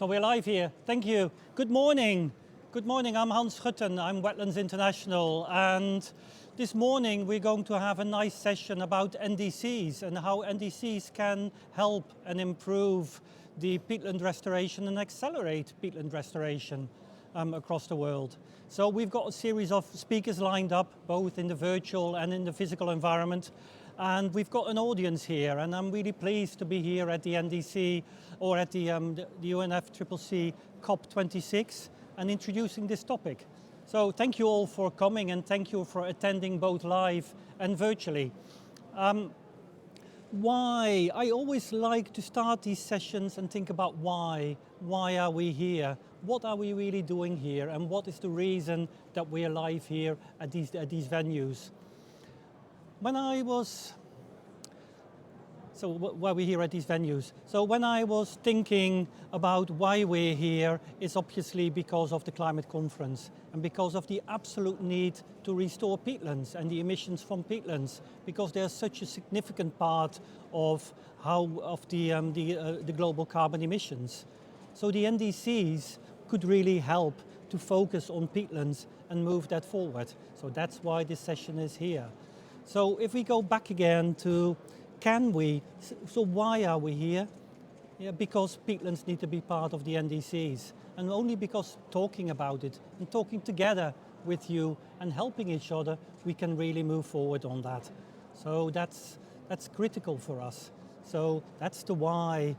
So we're live here. Thank you. Good morning. Good morning. I'm Schutten. I'm Wetlands International. And this morning we're going to have a nice session about NDCs and how NDCs can help and improve the peatland restoration and accelerate peatland restoration across the world. So we've got a series of speakers lined up, both in the virtual and in the physical environment. And we've got an audience here, and I'm really pleased to be here at the NDC or at the UNFCCC COP26 and introducing this topic. So thank you all for coming, and thank you for attending both live and virtually. Why? I always like to start these sessions and think about why. Why are we here? What are we really doing here? And what is the reason that we're live here at these venues? When I was, why we're here at these venues. So when I was thinking about why we're here, it's obviously because of the climate conference and because of the absolute need to restore peatlands and the emissions from peatlands, because they're such a significant part of the global carbon emissions. So the NDCs could really help to focus on peatlands and move that forward. So that's why this session is here. So if we go back again to, so why are we here? Yeah, because peatlands need to be part of the NDCs. And only because talking about it and talking together with you and helping each other, we can really move forward on that. So that's critical for us. So that's the why.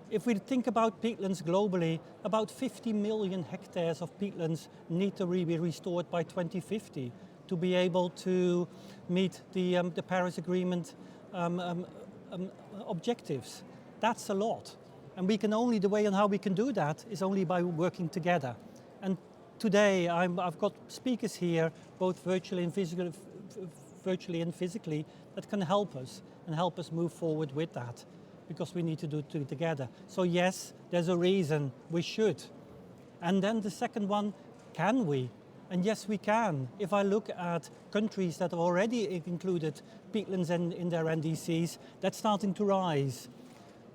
If we think about peatlands globally, about 50 million hectares of peatlands need to be restored by 2050. To be able to meet the Paris Agreement objectives. That's a lot. And we can only, the way on how we can do that is only by working together. And today I've got speakers here, both virtually and physically, that can help us and help us move forward with that, because we need to do it together. So yes, there's a reason we should. And then the second one, can we? And yes, we can. If I look at countries that have already included peatlands in their NDCs, that's starting to rise.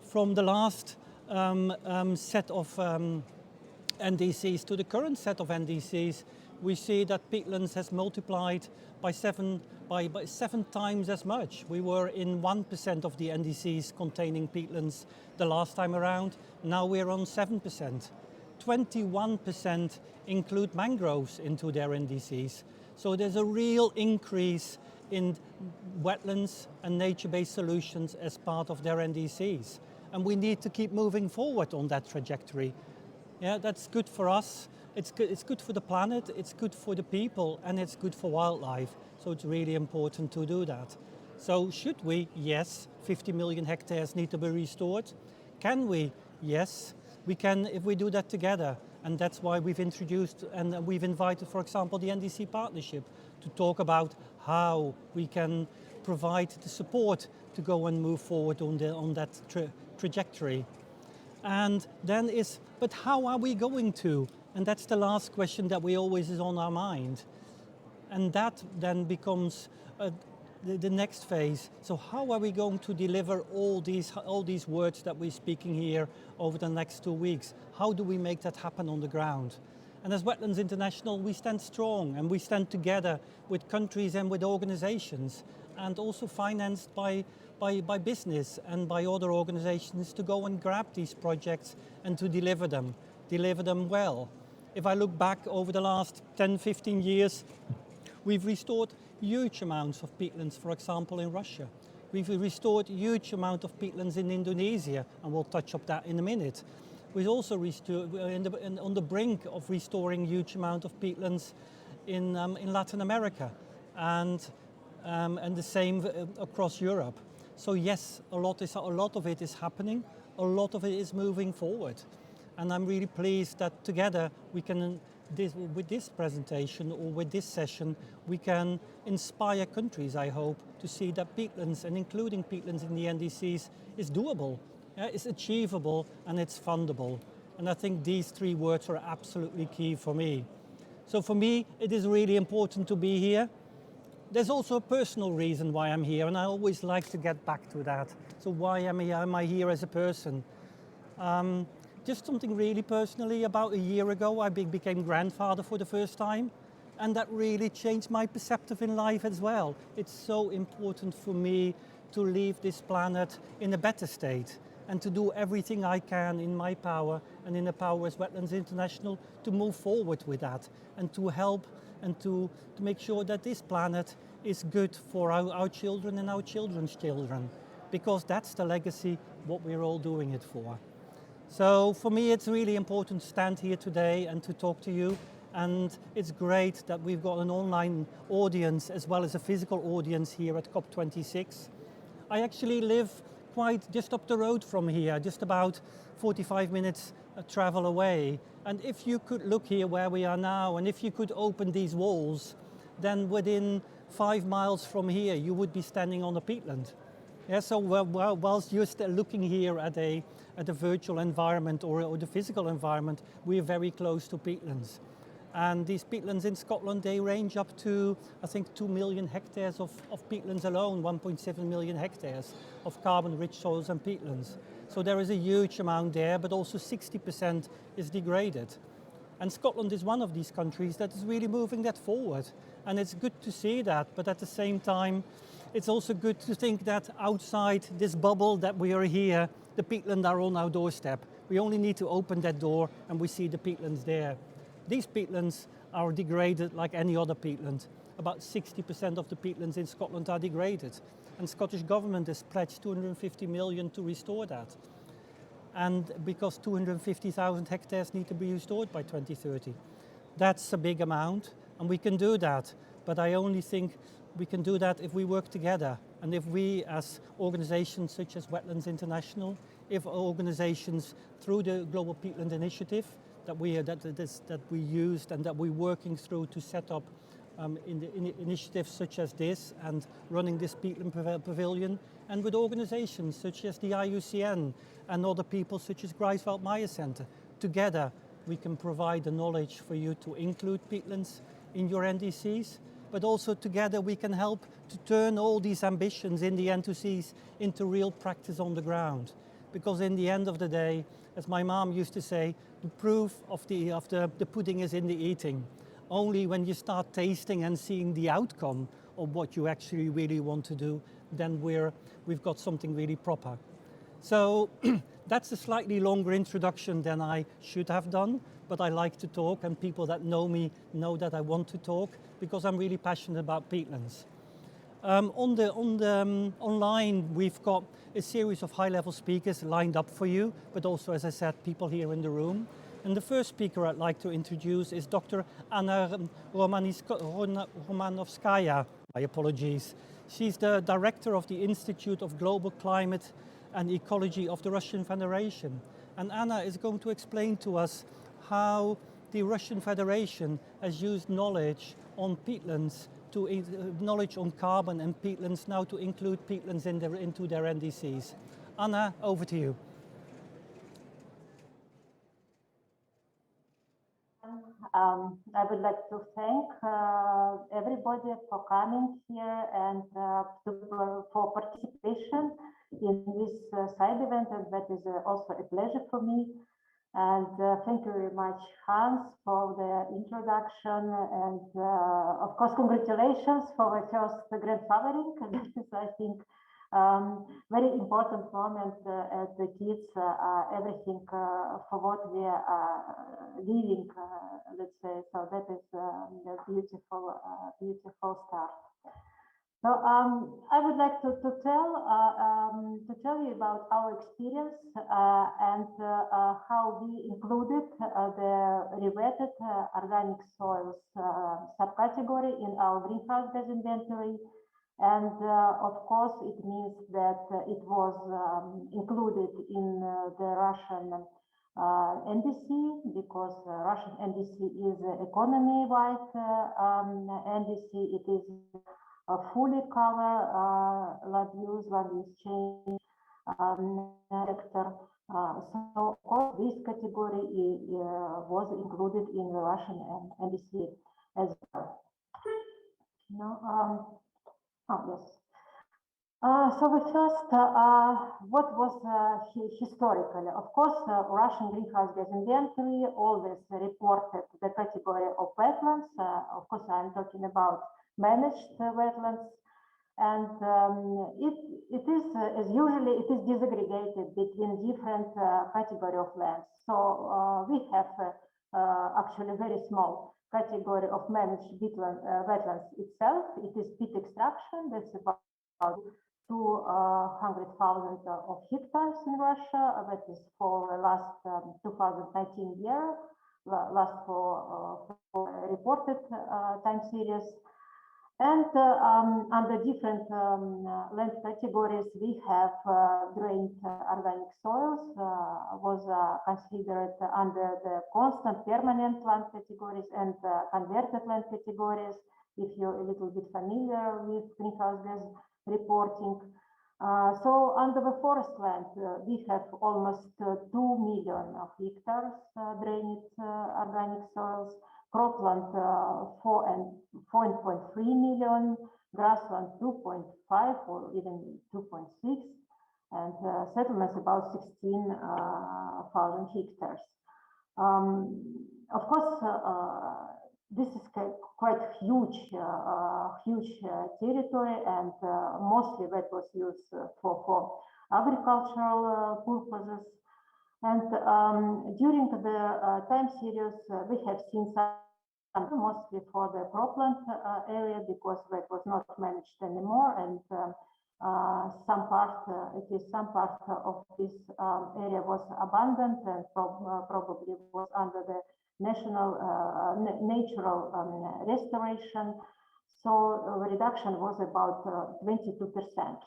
From the last set of NDCs to the current set of NDCs, we see that peatlands has multiplied by seven times as much. We were in 1% of the NDCs containing peatlands the last time around. Now we're on 7%. 21% include mangroves into their NDCs. So there's a real increase in wetlands and nature-based solutions as part of their NDCs. And we need to keep moving forward on that trajectory. Yeah, that's good for us. It's good for the planet, it's good for the people, and it's good for wildlife. So it's really important to do that. So should we? Yes. 50 million hectares need to be restored. Can we? Yes. We can if we do that together, and that's why we've introduced and we've invited, for example, the NDC partnership to talk about how we can provide the support to go and move forward on that trajectory. And then but how are we going to? And that's the last question that we always is on our mind. And that then becomes the next phase. So how are we going to deliver all these words that we're speaking here over the next 2 weeks? How do we make that happen on the ground? And as Wetlands International, we stand strong and we stand together with countries and with organizations, and also financed by business and by other organizations to go and grab these projects and to deliver them well. If I look back over the last 10, 15 years, we've restored huge amounts of peatlands, for example, in Russia. We've restored huge amount of peatlands in Indonesia, and we'll touch on that in a minute. We've also on the brink of restoring huge amount of peatlands in Latin America, and the same across Europe. So yes, a lot of it is happening. A lot of it is moving forward, and I'm really pleased that together we can. With this presentation or with this session, we can inspire countries, I hope, to see that peatlands and including peatlands in the NDCs is doable, it's achievable, and it's fundable. And I think these three words are absolutely key for me. So for me, it is really important to be here. There's also a personal reason why I'm here, and I always like to get back to that. So why am I here as a person? just something really personally. About a year ago, I became grandfather for the first time, and that really changed my perspective in life as well. It's so important for me to leave this planet in a better state and to do everything I can in my power and in the power as Wetlands International to move forward with that and to help and to make sure that this planet is good for our children and our children's children, because that's the legacy, what we're all doing it for. So for me, it's really important to stand here today and to talk to you. And it's great that we've got an online audience as well as a physical audience here at COP26. I actually live quite just up the road from here, just about 45 minutes travel away. And if you could look here where we are now, and if you could open these walls, then within 5 miles from here, you would be standing on a peatland. Yeah, so whilst you're still looking here at a virtual environment or the physical environment, we're very close to peatlands. And these peatlands in Scotland, they range up to, I think, 2 million hectares of peatlands alone, 1.7 million hectares of carbon-rich soils and peatlands. So there is a huge amount there, but also 60% is degraded. And Scotland is one of these countries that is really moving that forward. And it's good to see that, but at the same time, it's also good to think that outside this bubble that we are here, the peatlands are on our doorstep. We only need to open that door and we see the peatlands there. These peatlands are degraded like any other peatland. About 60% of the peatlands in Scotland are degraded. And Scottish Government has pledged 250 million to restore that. And because 250,000 hectares need to be restored by 2030. That's a big amount, and we can do that. But I only think we can do that if we work together. And if we, as organizations such as Wetlands International, if organizations through the Global Peatland Initiative, that we used and that we're working through to set up in initiatives such as this and running this peatland pavilion, and with organizations such as the IUCN and other people such as Greifswald Meyer Center. Together we can provide the knowledge for you to include peatlands in your NDCs, but also together we can help to turn all these ambitions in the NDCs into real practice on the ground. Because in the end of the day, as my mom used to say, the proof of the pudding is in the eating. Only when you start tasting and seeing the outcome of what you actually really want to do, then we've got something really proper. So that's a slightly longer introduction than I should have done, but I like to talk, and people that know me know that I want to talk because I'm really passionate about peatlands. Online, we've got a series of high-level speakers lined up for you, but also, as I said, people here in the room. And the first speaker I'd like to introduce is Dr. Anna Romanovskaya. My apologies. She's the director of the Institute of Global Climate and Ecology of the Russian Federation. And Anna is going to explain to us how the Russian Federation has used knowledge on peatlands knowledge on carbon and peatlands now to include peatlands into their NDCs. Anna, over to you. I would like to thank everybody for coming here and for participation in this side event, and that is also a pleasure for me. And thank you very much, Hans, for the introduction, and of course, congratulations for the first grandfathering. That is, I think, very important moment as the kids everything for what we are living, let's say. So that is a beautiful start. So I would like to tell you about our experience and how we included the rewetted organic soils subcategory in our greenhouse gas inventory. And of course, it means that it was included in the Russian NDC, because Russian NDC is economy-wide NDC. It is a fully cover land use change sector. So of course, this category was included in the Russian NDC as well. Oh, yes. So the first, what was historically? Of course, Russian greenhouse gas inventory always reported the category of wetlands. Of course, I'm talking about managed wetlands, and it is as usually it is disaggregated between different category of lands. So we have actually very small category of managed wetlands itself. It is peat extraction. That's about 200,000 of hectares in Russia. That is for the last 2019 year, last for reported time series. And under different land categories, we have drained organic soils, was considered under the constant permanent land categories and converted land categories, if you're a little bit familiar with greenhouse gas reporting. So under the forest land, we have almost 2 million of hectares drained organic soils, cropland 4.3 million, grassland 2.5 or even 2.6, and settlements about 16,000 hectares. Of course, this is quite huge, huge territory, and mostly that was used for agricultural purposes. And during the time series, we have seen some, mostly for the cropland area, because that was not managed anymore, and some part of this area was abandoned and probably was under the national natural restoration. So the reduction was about 22%.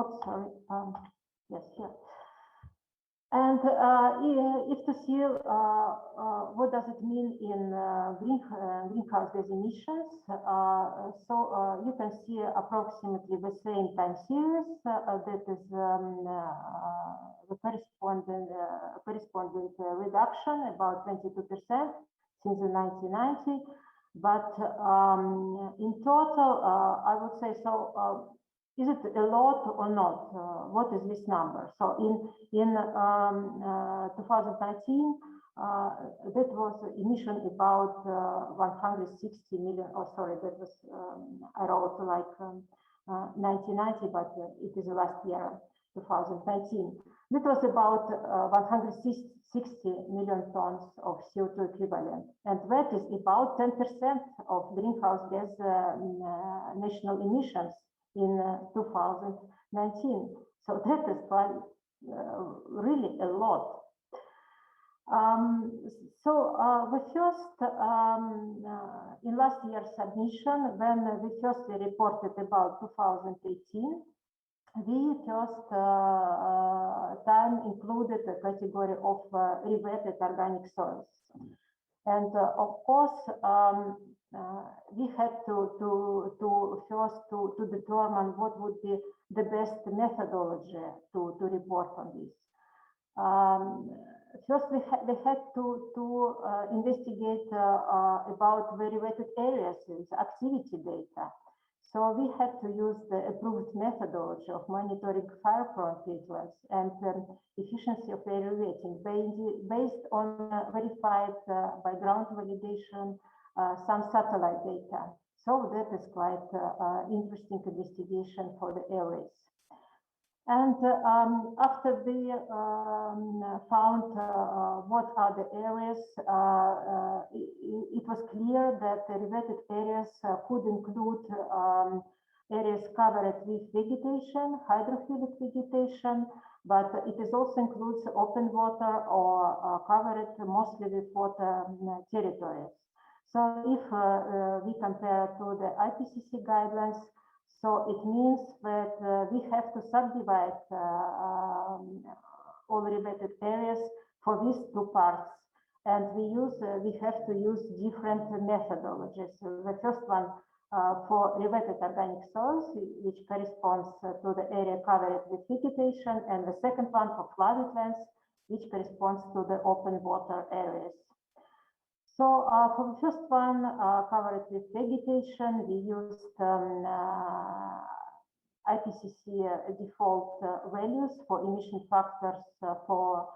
Oops, sorry. Yes, here. And if to see what does it mean in greenhouse gas emissions, so you can see approximately the same time series. That is the corresponding reduction, about 22% since the 1990. But in total, I would say so. Is it a lot or not? What is this number? So in 2019, that was emission about 160 million. Oh, sorry, that was I wrote like 1990, but it is the last year, 2019. That was about 160 million tons of CO2 equivalent, and that is about 10% of greenhouse gas national emissions in 2019. So that is quite really a lot. So the first, in last year's submission, when we firstly reported about 2018, we first time included a category of rewetted organic soils. And of course, we had to first determine what would be the best methodology to report on this. First, we had to investigate about very wetted areas with activity data. So we had to use the approved methodology of monitoring fire-prone peatlands and efficiency of area rating based on verified by ground validation some satellite data. So that is quite interesting investigation for the areas. And after we found what are the areas, it was clear that the rewetted areas could include areas covered with vegetation, hydrophilic vegetation, but it is also includes open water or covered mostly with water territories. So if we compare to the IPCC guidelines, so it means that we have to subdivide all rewetted areas for these two parts, and we have to use different methodologies. So the first one for rewetted organic soils, which corresponds to the area covered with vegetation, and the second one for flooded lands, which corresponds to the open water areas. So for the first one, covered with vegetation, we used IPCC default values for emission factors for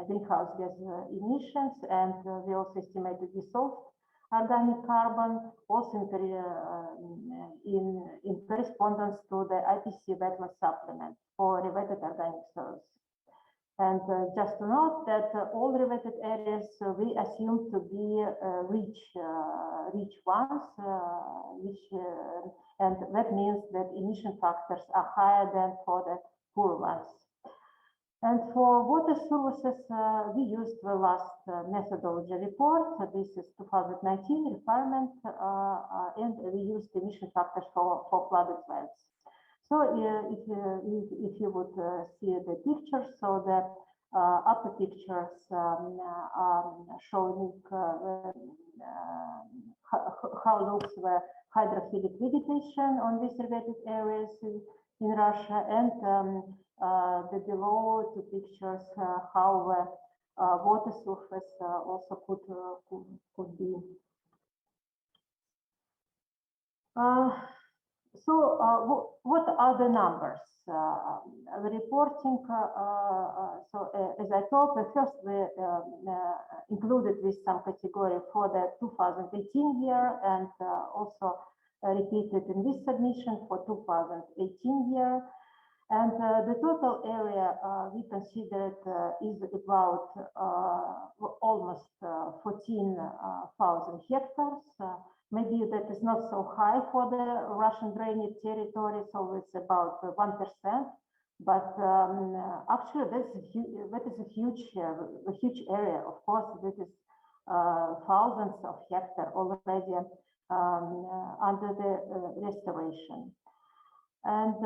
greenhouse gas emissions, and we also estimated dissolved organic carbon, also in correspondence to the IPCC wetland supplement for related organic soils. And just to note that all related areas we assume to be rich ones, and that means that emission factors are higher than for the poor ones. And for water sources, we used the last methodology report. This is 2019 requirement, and we used emission factors for flooded lands. So if you would see the picture, so the upper pictures are showing how looks the hydrophilic vegetation on these related areas in Russia, and the below two pictures how the water surface also could be. So what are the numbers? The reporting, so as I told, the first we included with some category for the 2018 year, and also repeated in this submission for 2018 year. And the total area we considered is about almost 14,000 hectares. Maybe that is not so high for the Russian drainage territory, so it's about 1%. But actually, that is a huge area. Of course, that is thousands of hectares already under the restoration. And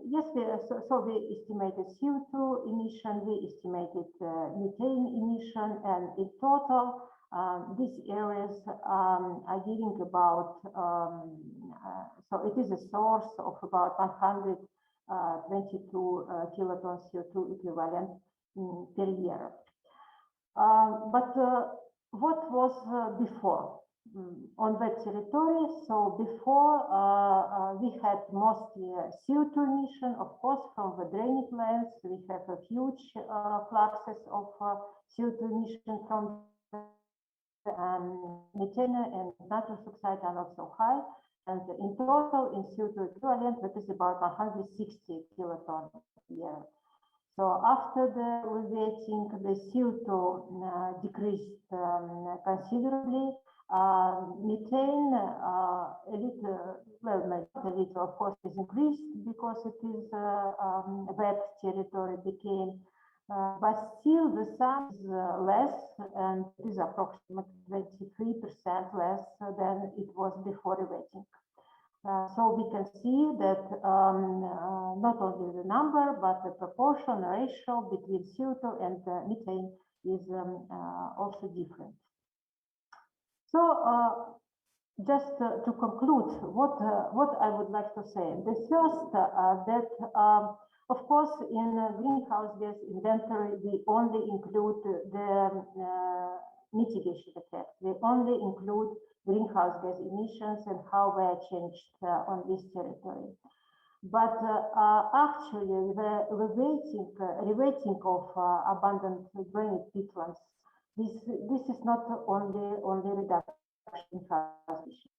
yes, so we estimated CO2 emission, we estimated methane emission, and in total, these areas are giving about, so it is a source of about 122 kilotons CO2 equivalent per year. But what was before on that territory? So before we had mostly CO2 emission, of course, from the drainage lands. We have a huge fluxes of CO2 emission from methane and nitrous oxide are not so high, and in total in CO2 equivalent that is about 160 kilotons a year. So after the reweighting, the CO2 decreased considerably. Methane a little, well, not a little, of course, is increased because it is wet territory became. But still the sum is less, and it is approximately 23% less than it was before reweighting. So we can see that not only the number, but the proportion ratio between CO2 and methane is also different. So just to conclude, what I would like to say, the first that of course, in greenhouse gas inventory, we only include the mitigation effect. We only include greenhouse gas emissions and how they are changed on this territory. But actually, the reweighting of abundant drainage peatlands, this is not only reduction in emissions.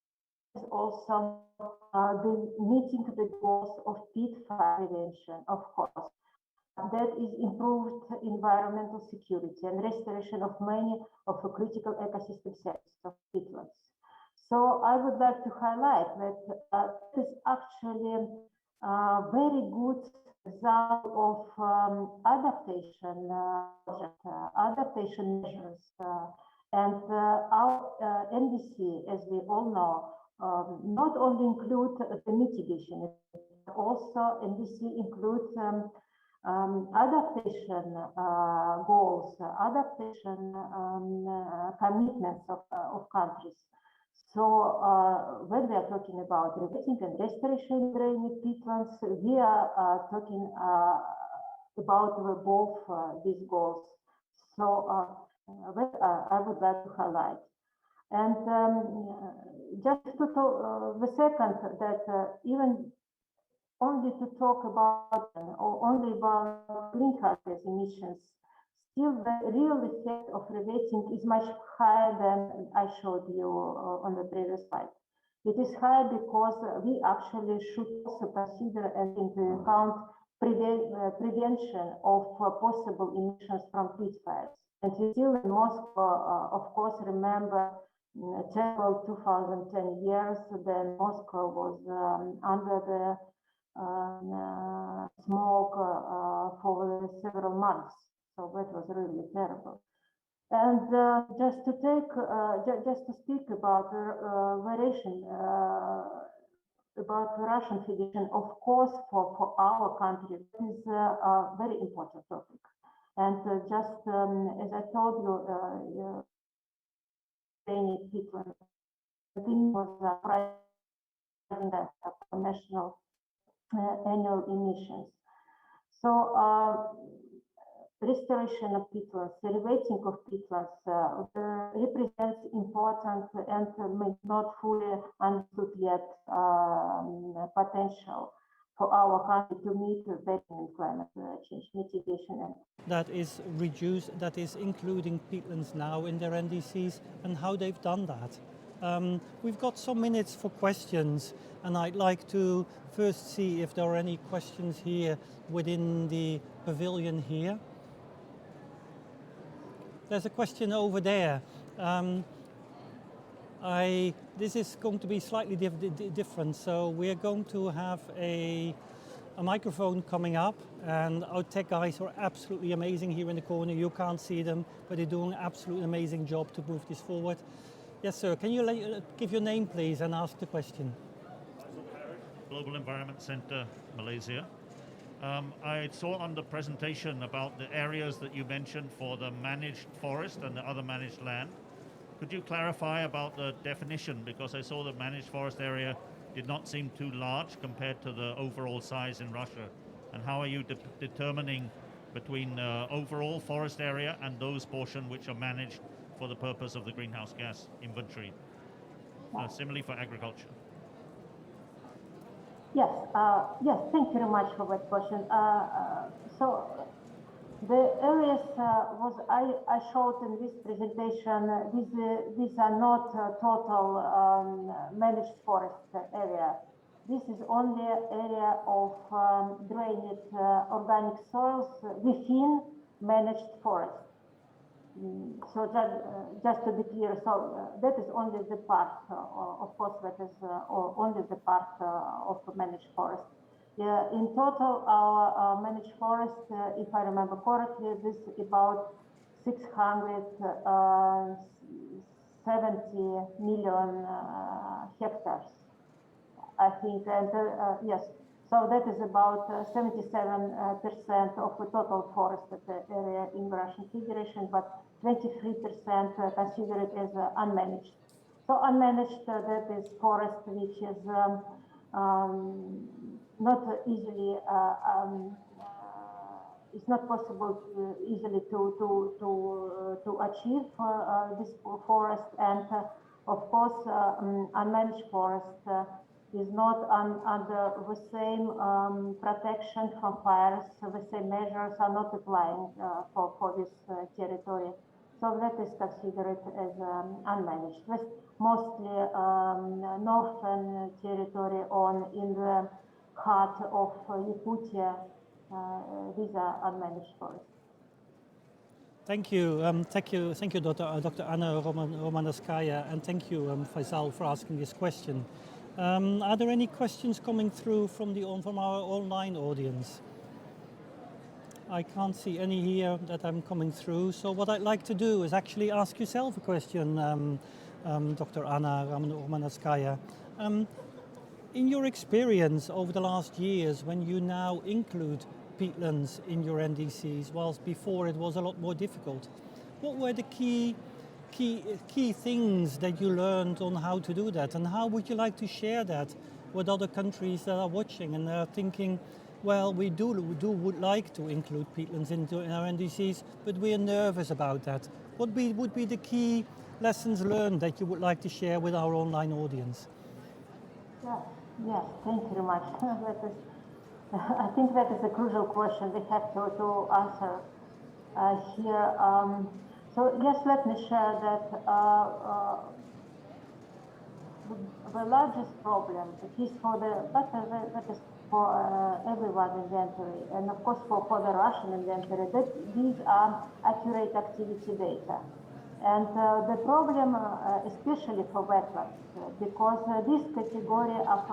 Also the meeting the goals of peat fire prevention, of course. That is improved environmental security and restoration of many of the critical ecosystem sectors of peatlands. So I would like to highlight that it is actually a very good result of adaptation measures. And our NDC, as we all know, not only include the mitigation, but also NDC includes adaptation goals, adaptation commitments of countries. So when we are talking about reweighting and restoration drainage peatlands, we are talking about both these goals. So I would like to highlight. And just to the second, that even only to talk about or only about greenhouse gas emissions, still the real effect of rewetting is much higher than I showed you on the previous slide. It is higher because we actually should also consider and into account prevention of possible emissions from peat fires. And we still in Moscow, of course, remember terrible 2010 years, then Moscow was under the smoke for several months. So that was really terrible. And just to speak about variation about the Russian Federation, of course, for our country, this is a very important topic. And just as I told you, Peatland was pricing that national annual emissions. So restoration of peatlands, the rewetting of peatlands represents important and may not fully understood yet potential for our country to meet the Wetlands climate change mitigation. That is reduced, that is including peatlands now in their NDCs and how they've done that. We've got some minutes for questions, and I'd like to first see if there are any questions here within the pavilion here. There's a question over there. This is going to be slightly different, so we're going to have a microphone coming up, and our tech guys are absolutely amazing here in the corner. You can't see them, but they're doing an absolutely amazing job to move this forward. Yes, sir. Can you give your name, please, and ask the question? Global Environment Center, Malaysia. I saw on the presentation about the areas that you mentioned for the managed forest and the other managed land. Could you clarify about the definition? Because I saw the managed forest area did not seem too large compared to the overall size in Russia. And how are you determining between overall forest area and those portions which are managed for the purpose of the greenhouse gas inventory? Similarly for agriculture. Yes, yes, thank you very much for that question. So the areas I showed in this presentation, these are not total managed forest area. This is only area of drained organic soils within managed forest. So just to be clear, so that is only the part, of course, that is only the part of the managed forest. Yeah, in total, our managed forest, if I remember correctly, this is about 670 million hectares, I think, and yes. So that is about 77% of the total forested area in the Russian Federation, but 23% considered as unmanaged. So unmanaged, that is forest which is not easily, it's not possible easily to achieve this forest, and of course unmanaged forest is not under the same protection from fires, so the same measures are not applying for this territory. So that is considered as unmanaged. This mostly northern territory in the heart of Yakutia, these are unmanaged forests. Thank you, Dr. Anna Romanowskaya, and thank you, Faisal, for asking this question. Are there any questions coming through from our online audience? I can't see any here that I'm coming through. So what I'd like to do is actually ask yourself a question, Dr. Anna Romanowskaya. In your experience over the last years, when you now include peatlands in your NDCs, whilst before it was a lot more difficult, what were the key things that you learned on how to do that, and how would you like to share that with other countries that are watching and are thinking, well, we would like to include peatlands in our NDCs, but we are nervous about that. What would be the key lessons learned that you would like to share with our online audience? Yes, thank you very much. I think that is a crucial question we have to answer here. So yes, let me share that the largest problem, at least for that is for everyone inventory, and of course for the Russian inventory, that these are accurate activity data. And the problem, especially for wetlands, because this category of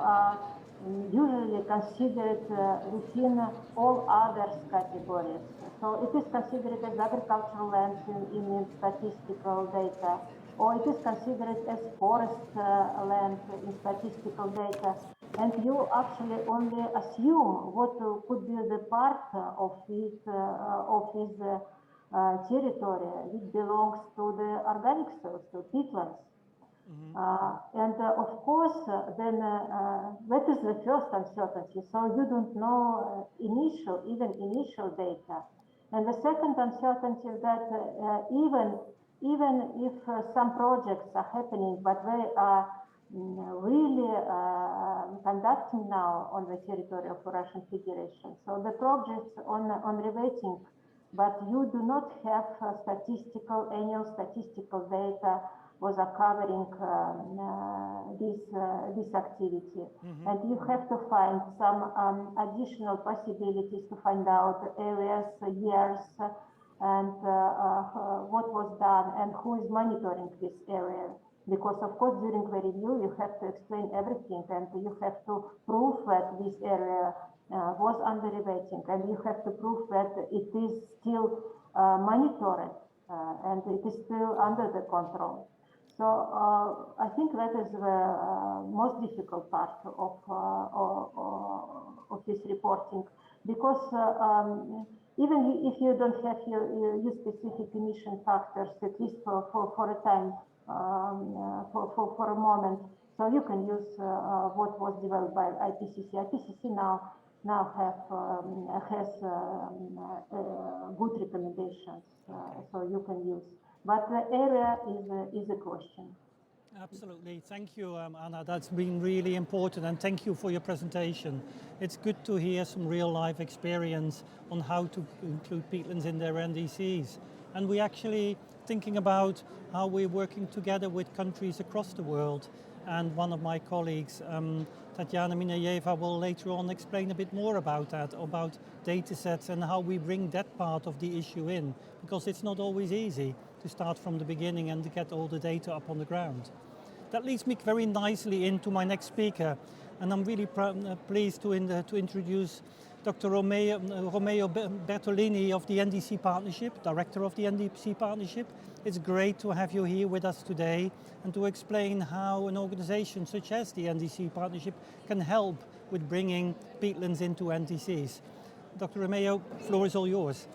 usually considered within all others categories. So it is considered as agricultural lands in statistical data, or it is considered as forest land in statistical data. And you actually only assume what could be the part of his territory which belongs to the organic soils, to peatlands. And of course, then that is the first uncertainty. So you don't know even initial data. And the second uncertainty is that even if some projects are happening, but they are really conducting now on the territory of the Russian Federation. So the projects on rewetting, but you do not have annual statistical data was covering this activity. And you have to find some additional possibilities to find out areas, years, and what was done and who is monitoring this area. Because of course during the review you have to explain everything and you have to prove that this area was under rewetting, and you have to prove that it is still monitored and it is still under the control. So I think that is the most difficult part of this reporting, because even if you don't have your specific emission factors, at least for a time, for a moment, so you can use what was developed by IPCC. IPCC now has good recommendations, so you can use. But the area is a question. Absolutely. Thank you, Anna. That's been really important, and thank you for your presentation. It's good to hear some real life experience on how to include peatlands in their NDCs. And we're actually thinking about how we're working together with countries across the world. And one of my colleagues, Tatiana Minajeva, will later on explain a bit more about that, about data sets and how we bring that part of the issue in, because it's not always easy to start from the beginning and to get all the data up on the ground. That leads me very nicely into my next speaker, and I'm really pleased to introduce Dr. Romeo Bertolini of the NDC Partnership, Director of the NDC Partnership. It's great to have you here with us today and to explain how an organization such as the NDC Partnership can help with bringing peatlands into NDCs. Dr. Romeo, the floor is all yours.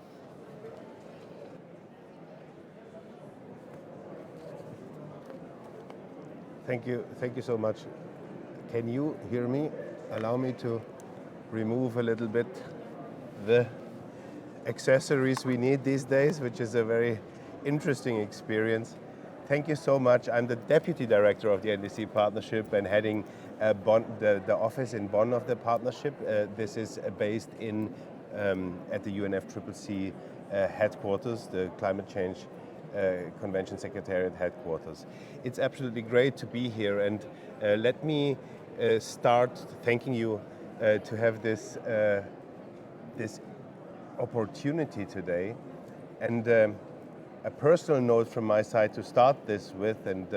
Thank you so much. Can you hear me? Allow me to remove a little bit the accessories we need these days, which is a very interesting experience. Thank you so much. I'm the Deputy Director of the NDC Partnership and heading the office in Bonn of the partnership. This is based at the UNFCCC headquarters, the Climate Change Convention Secretariat headquarters. It's absolutely great to be here, and let me start thanking you to have this opportunity today. And a personal note from my side to start this with, and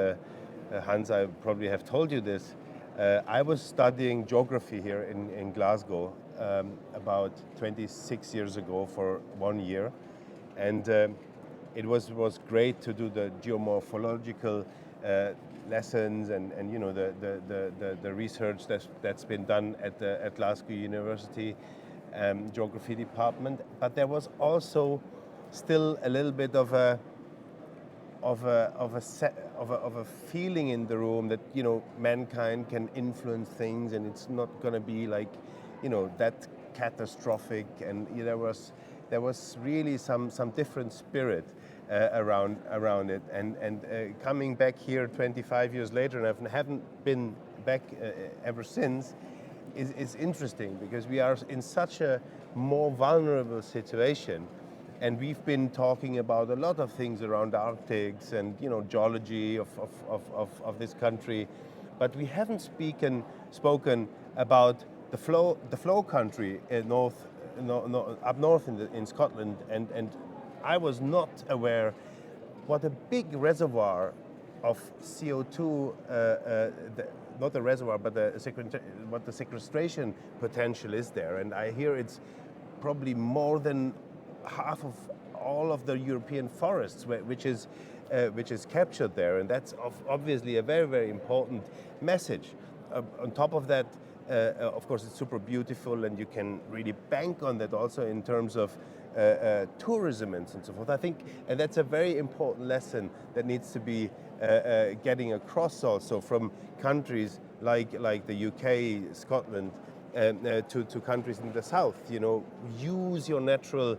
Hans, I probably have told you this, I was studying geography here in Glasgow about 26 years ago for 1 year, and it was great to do the geomorphological lessons and you know the research that's been done at Glasgow University geography department. But there was also still a little bit of a feeling in the room that, you know, mankind can influence things and it's not going to be like, you know, that catastrophic. And there was really some different spirit around it. And coming back here 25 years later, and I haven't been back ever since, is interesting because we are in such a more vulnerable situation, and we've been talking about a lot of things around Arctics and geology of this country, but we haven't spoken about the flow country up north in Scotland, and I was not aware what a big reservoir of CO2, not the reservoir, but what the sequestration potential is there. And I hear it's probably more than half of all of the European forests, which is captured there. And that's obviously a very, very important message. On top of that, of course, it's super beautiful, and you can really bank on that also in terms of tourism and so forth. I think, and that's a very important lesson that needs to be getting across also from countries like the UK, Scotland, to countries in the south. Use your natural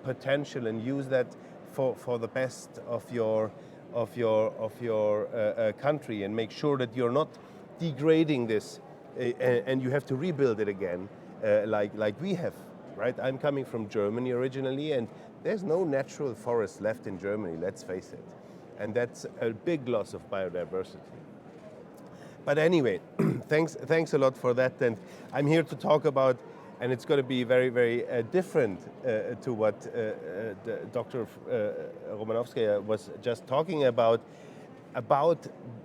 potential and use that for the best of your country, and make sure that you're not degrading this and you have to rebuild it again, like we have. Right? I'm coming from Germany originally, and there's no natural forest left in Germany, let's face it. And that's a big loss of biodiversity. But anyway, thanks a lot for that. And I'm here to talk about, and it's going to be very, very different to what Dr. Romanovskaya was just talking about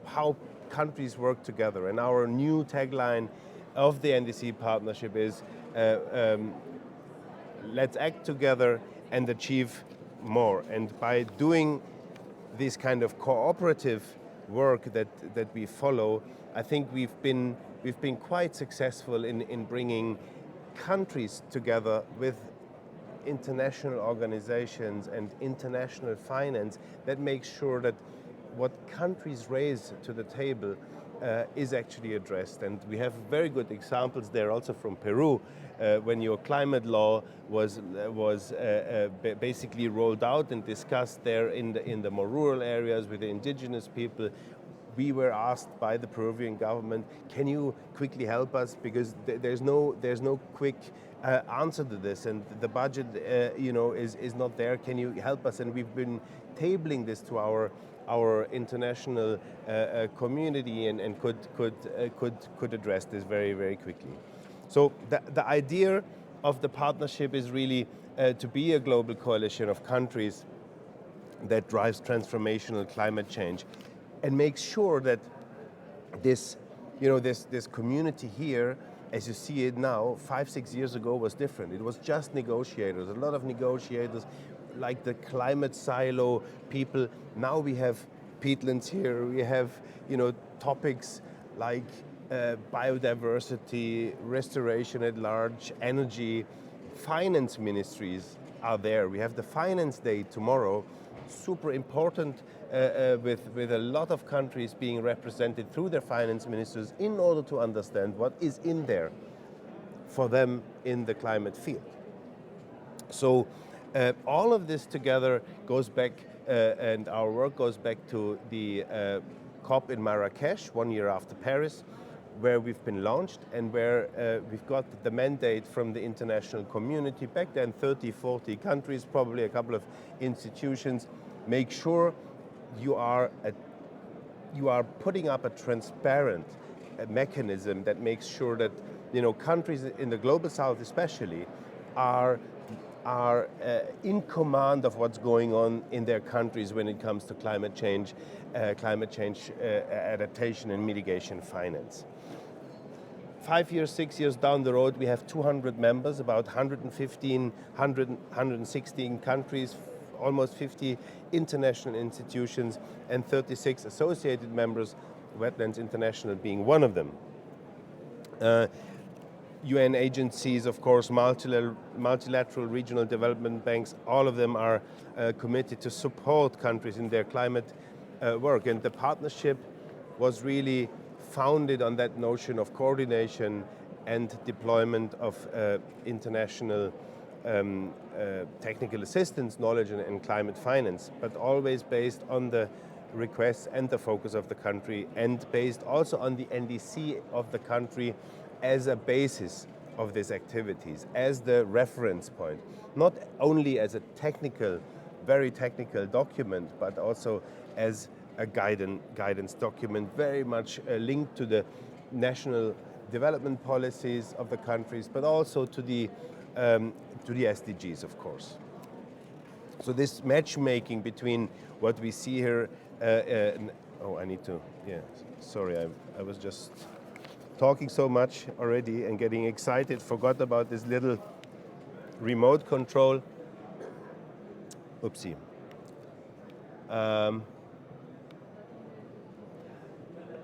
how countries work together. And our new tagline of the NDC partnership is let's act together and achieve more. And by doing this kind of cooperative work that we follow, I think we've been quite successful in bringing countries together with international organizations and international finance that makes sure that what countries raise to the table is actually addressed. And we have very good examples there also from Peru, when your climate law was basically rolled out and discussed there in the more rural areas with the indigenous people. We were asked by the Peruvian government, can you quickly help us, because there's no quick answer to this, and the budget is not there. Can you help us? And we've been tabling this to our international community and could address this very, very quickly. So the idea of the partnership is really to be a global coalition of countries that drives transformational climate change and makes sure that this community here, as you see it now, 5-6 years ago was different. It was just negotiators, a lot of negotiators, like the climate silo people. Now we have peatlands here. We have topics like biodiversity, restoration at large, energy. Finance ministries are there. We have the Finance Day tomorrow, super important, with a lot of countries being represented through their finance ministers in order to understand what is in there for them in the climate field. So all of this together goes back, and our work goes back to the COP in Marrakesh 1 year after Paris, where we've been launched and where we've got the mandate from the international community. Back then 30, 40 countries, probably a couple of institutions. Make sure you are putting up a transparent mechanism that makes sure that countries in the global south especially are in command of what's going on in their countries when it comes to climate change adaptation and mitigation finance. 5 years, 6 years down the road, we have 200 members, about 116 countries, almost 50 international institutions, and 36 associated members, Wetlands International being one of them. UN agencies, of course, multilateral regional development banks, all of them are committed to support countries in their climate work. And the partnership was really founded on that notion of coordination and deployment of international technical assistance, knowledge, and climate finance, but always based on the requests and the focus of the country, and based also on the NDC of the country as a basis of these activities, as the reference point, not only as a technical, very technical document, but also as a guidance document, very much linked to the national development policies of the countries, but also to the SDGs, of course. So this matchmaking between what we see here, I need to, sorry, I was just talking so much already and getting excited, forgot about this little remote control. Oopsie.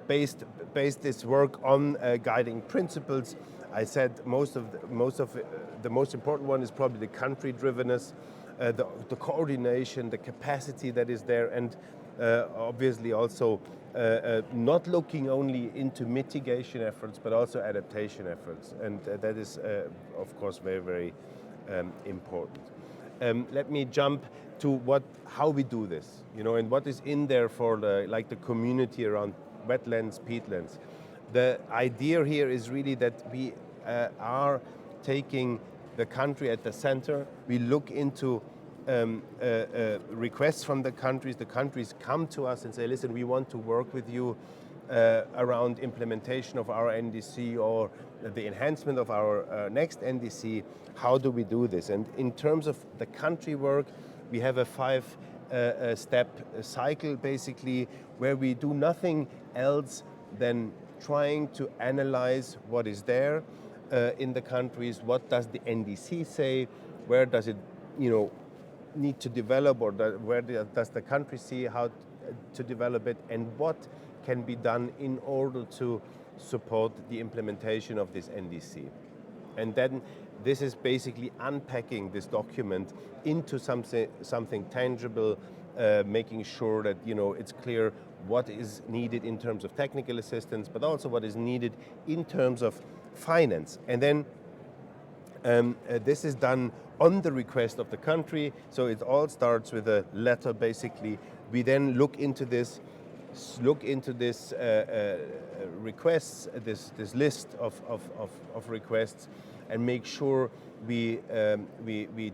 Based this work on guiding principles. I said the most important one is probably the country drivenness, the coordination, the capacity that is there, and obviously also not looking only into mitigation efforts but also adaptation efforts, and that is of course very, very important. Let me jump to how we do this, and what is in there for the community around wetlands, peatlands. The idea here is really that we are taking the country at the center. We look into requests from the countries. The countries come to us and say, listen, we want to work with you around implementation of our NDC or the enhancement of our next NDC. How do we do this? And in terms of the country work, we have a 5-step cycle basically, where we do nothing else than trying to analyze what is there in the countries. What does the NDC say? Where does it, need to develop, or where does the country see how to develop it, and what can be done in order to support the implementation of this NDC? And then this is basically unpacking this document into something tangible, making sure that it's clear what is needed in terms of technical assistance, but also what is needed in terms of finance. And then this is done on the request of the country. So it all starts with a letter basically. We then look into this requests, this list of requests, and make sure we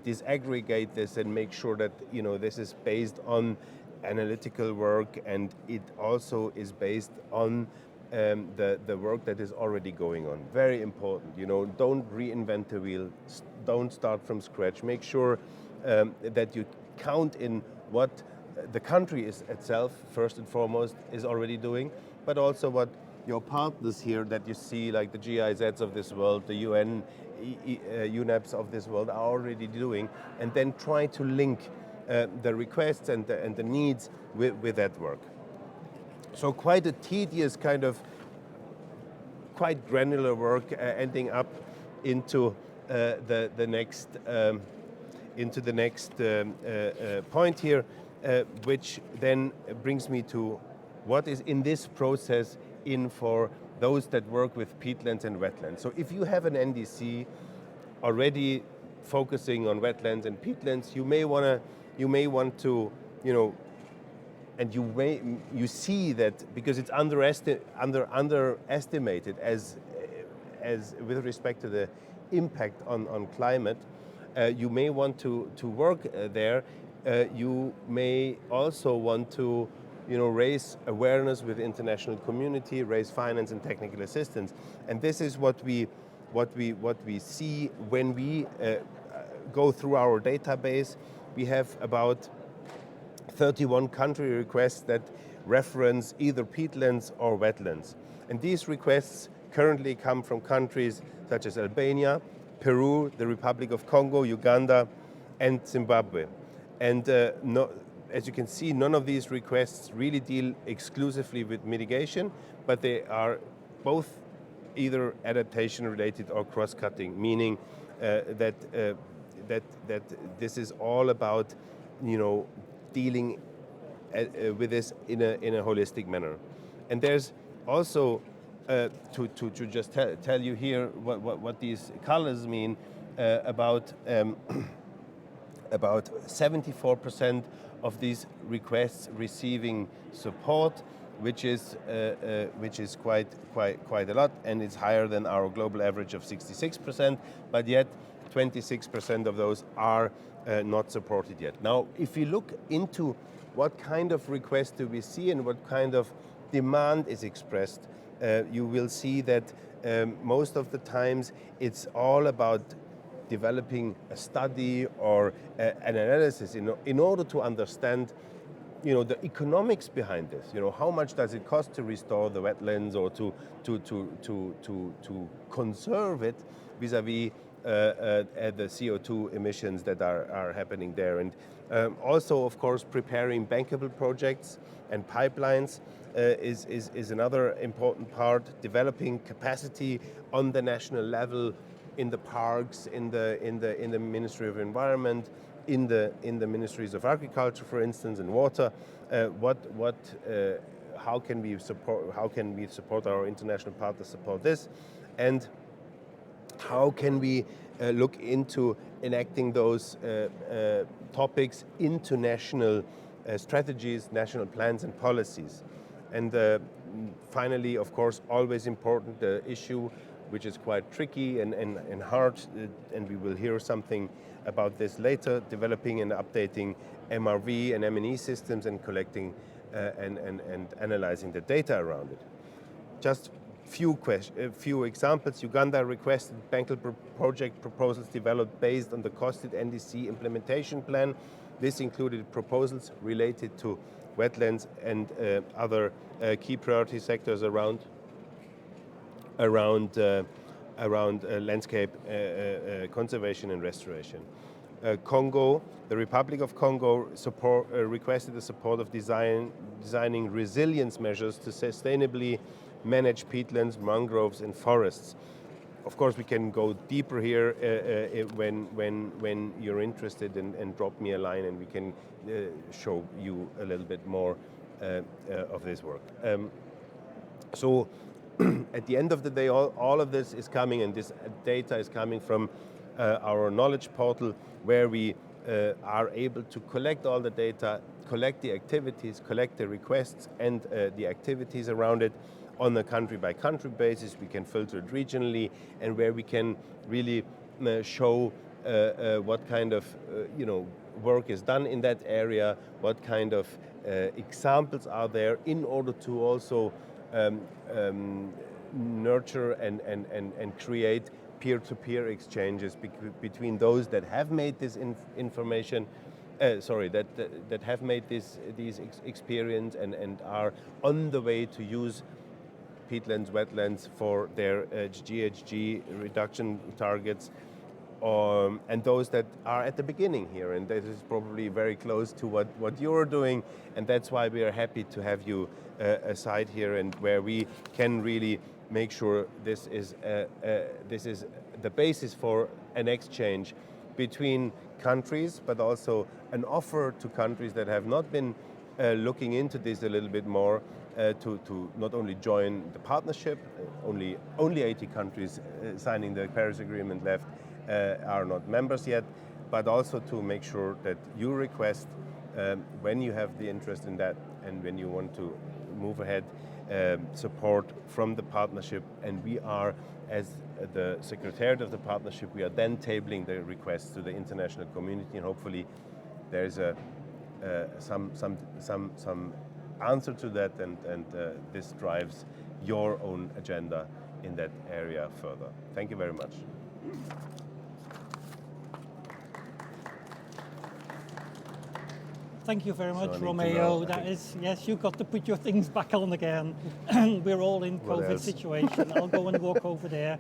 disaggregate this and make sure that this is based on analytical work, and it also is based on the work that is already going on. Very important, don't reinvent the wheel, don't start from scratch. Make sure that you count in what the country is itself, first and foremost, is already doing, but also what your partners here that you see, like the GIZs of this world, the UN, UNEPs of this world, are already doing, and then try to link the requests and the needs with that work. So quite a tedious kind of, quite granular work, ending up into the next point here, which then brings me to what is in this process in for those that work with peatlands and wetlands. So if you have an NDC already focusing on wetlands and peatlands, you may want to, and you see that because it's underestimated as with respect to the impact on climate, you may want to work there. You may also want to raise awareness with the international community, raise finance and technical assistance, and this is what we see when we go through our database. We have about 31 country requests that reference either peatlands or wetlands, and these requests currently come from countries such as Albania, Peru, the Republic of Congo, Uganda, and Zimbabwe. And as you can see, none of these requests really deal exclusively with mitigation, but they are both either adaptation related or cross-cutting, meaning that this is all about dealing with this in a holistic manner. And there's also to just tell you here what these colors mean, about 74% of these requests receiving support, which is quite a lot, and it's higher than our global average of 66%. But yet, 26% of those are not supported yet. Now, if you look into what kind of requests do we see and what kind of demand is expressed, you will see that most of the times it's all about developing a study or an analysis in order to understand, the economics behind this. How much does it cost to restore the wetlands or to conserve it vis-a-vis the CO2 emissions that are happening there. And also, of course, preparing bankable projects and pipelines is another important part. Developing capacity on the national level, in the parks, in the Ministry of Environment, in the Ministries of Agriculture, for instance, and water. How can we support our international partners support this, and how can we look into enacting those topics into national strategies, national plans and policies. And finally, of course, always important, the issue which is quite tricky and hard, and we will hear something about this later, developing and updating MRV and M&E systems and collecting and analyzing the data around it. Just few examples. Uganda requested bankable project proposals developed based on the costed NDC implementation plan. This included proposals related to wetlands and other key priority sectors around landscape conservation and restoration. Congo, the Republic of Congo requested the support of designing resilience measures to sustainably manage peatlands, mangroves and forests. Of course, we can go deeper here when you're interested, and drop me a line and we can show you a little bit more of this work. So at the end of the day, all of this is coming, and this data is coming from our knowledge portal, where we are able to collect all the data, collect the activities, collect the requests and the activities around it on a country-by-country basis. We can filter it regionally, and where we can really show what kind of work is done in that area, what kind of examples are there, in order to also nurture and create peer-to-peer exchanges between those that have made this information, that have made these experience and are on the way to use peatlands, wetlands for their GHG reduction targets, and those that are at the beginning here, and that is probably very close to what you're doing, and that's why we are happy to have you aside here, and where we can really make sure this is the basis for an exchange between countries, but also an offer to countries that have not been looking into this a little bit more, to not only join the partnership. Only 80 countries signing the Paris Agreement left are not members yet, but also to make sure that you request, when you have the interest in that and when you want to move ahead, support from the partnership. And we are, as the Secretariat of the partnership, we are then tabling the requests to the international community, and hopefully there's some answer to that, and this drives your own agenda in that area further. Thank you very much. Thank you very much, So Romeo. That is, yes, you got to put your things back on again. We're all in COVID situation. I'll go and walk over there.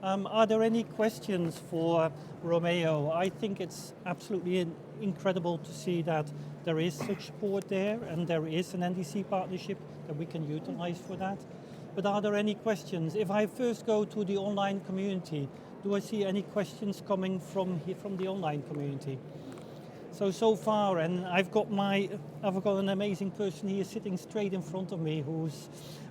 Are there any questions for Romeo? I think it's absolutely incredible to see that there is such support there, and there is an NDC partnership that we can utilize for that. But are there any questions? If I first go to the online community, do I see any questions coming from the online community? So far, and I've got an amazing person here sitting straight in front of me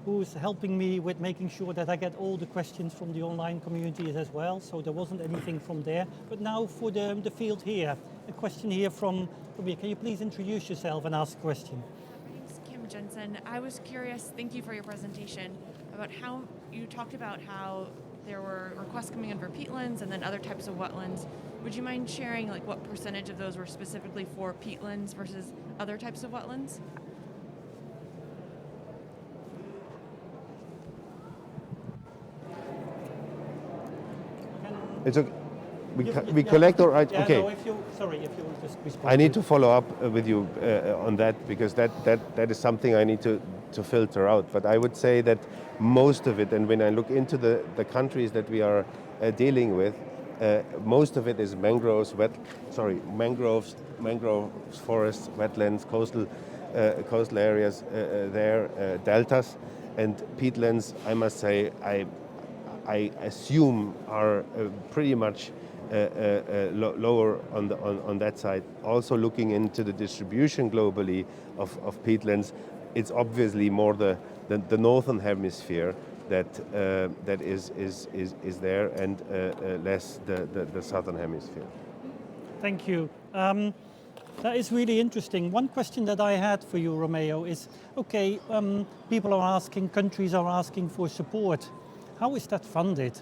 who's helping me with making sure that I get all the questions from the online communities as well. So there wasn't anything from there. But now for the field here, a question here from me. Can you please introduce yourself and ask a question? My name is Kim Josten. I was curious, thank you for your presentation, about how you talked about how there were requests coming in for peatlands and then other types of wetlands. Would you mind sharing like what percentage of those were specifically for peatlands versus other types of wetlands? It's okay. We collect or okay. No, if you just respond. I need to follow up with you on that because that is something I need to filter out. But I would say that most of it, and when I look into the countries that we are dealing with, most of it is mangroves, forests, wetlands, coastal areas there, deltas, and peatlands. I must say, I assume are pretty much lower on that side. Also looking into the distribution globally of peatlands, it's obviously more the northern hemisphere that is there, and less the southern hemisphere. Thank you. That is really interesting. One question that I had for you, Romeo, is, okay, people are asking, countries are asking for support. How is that funded?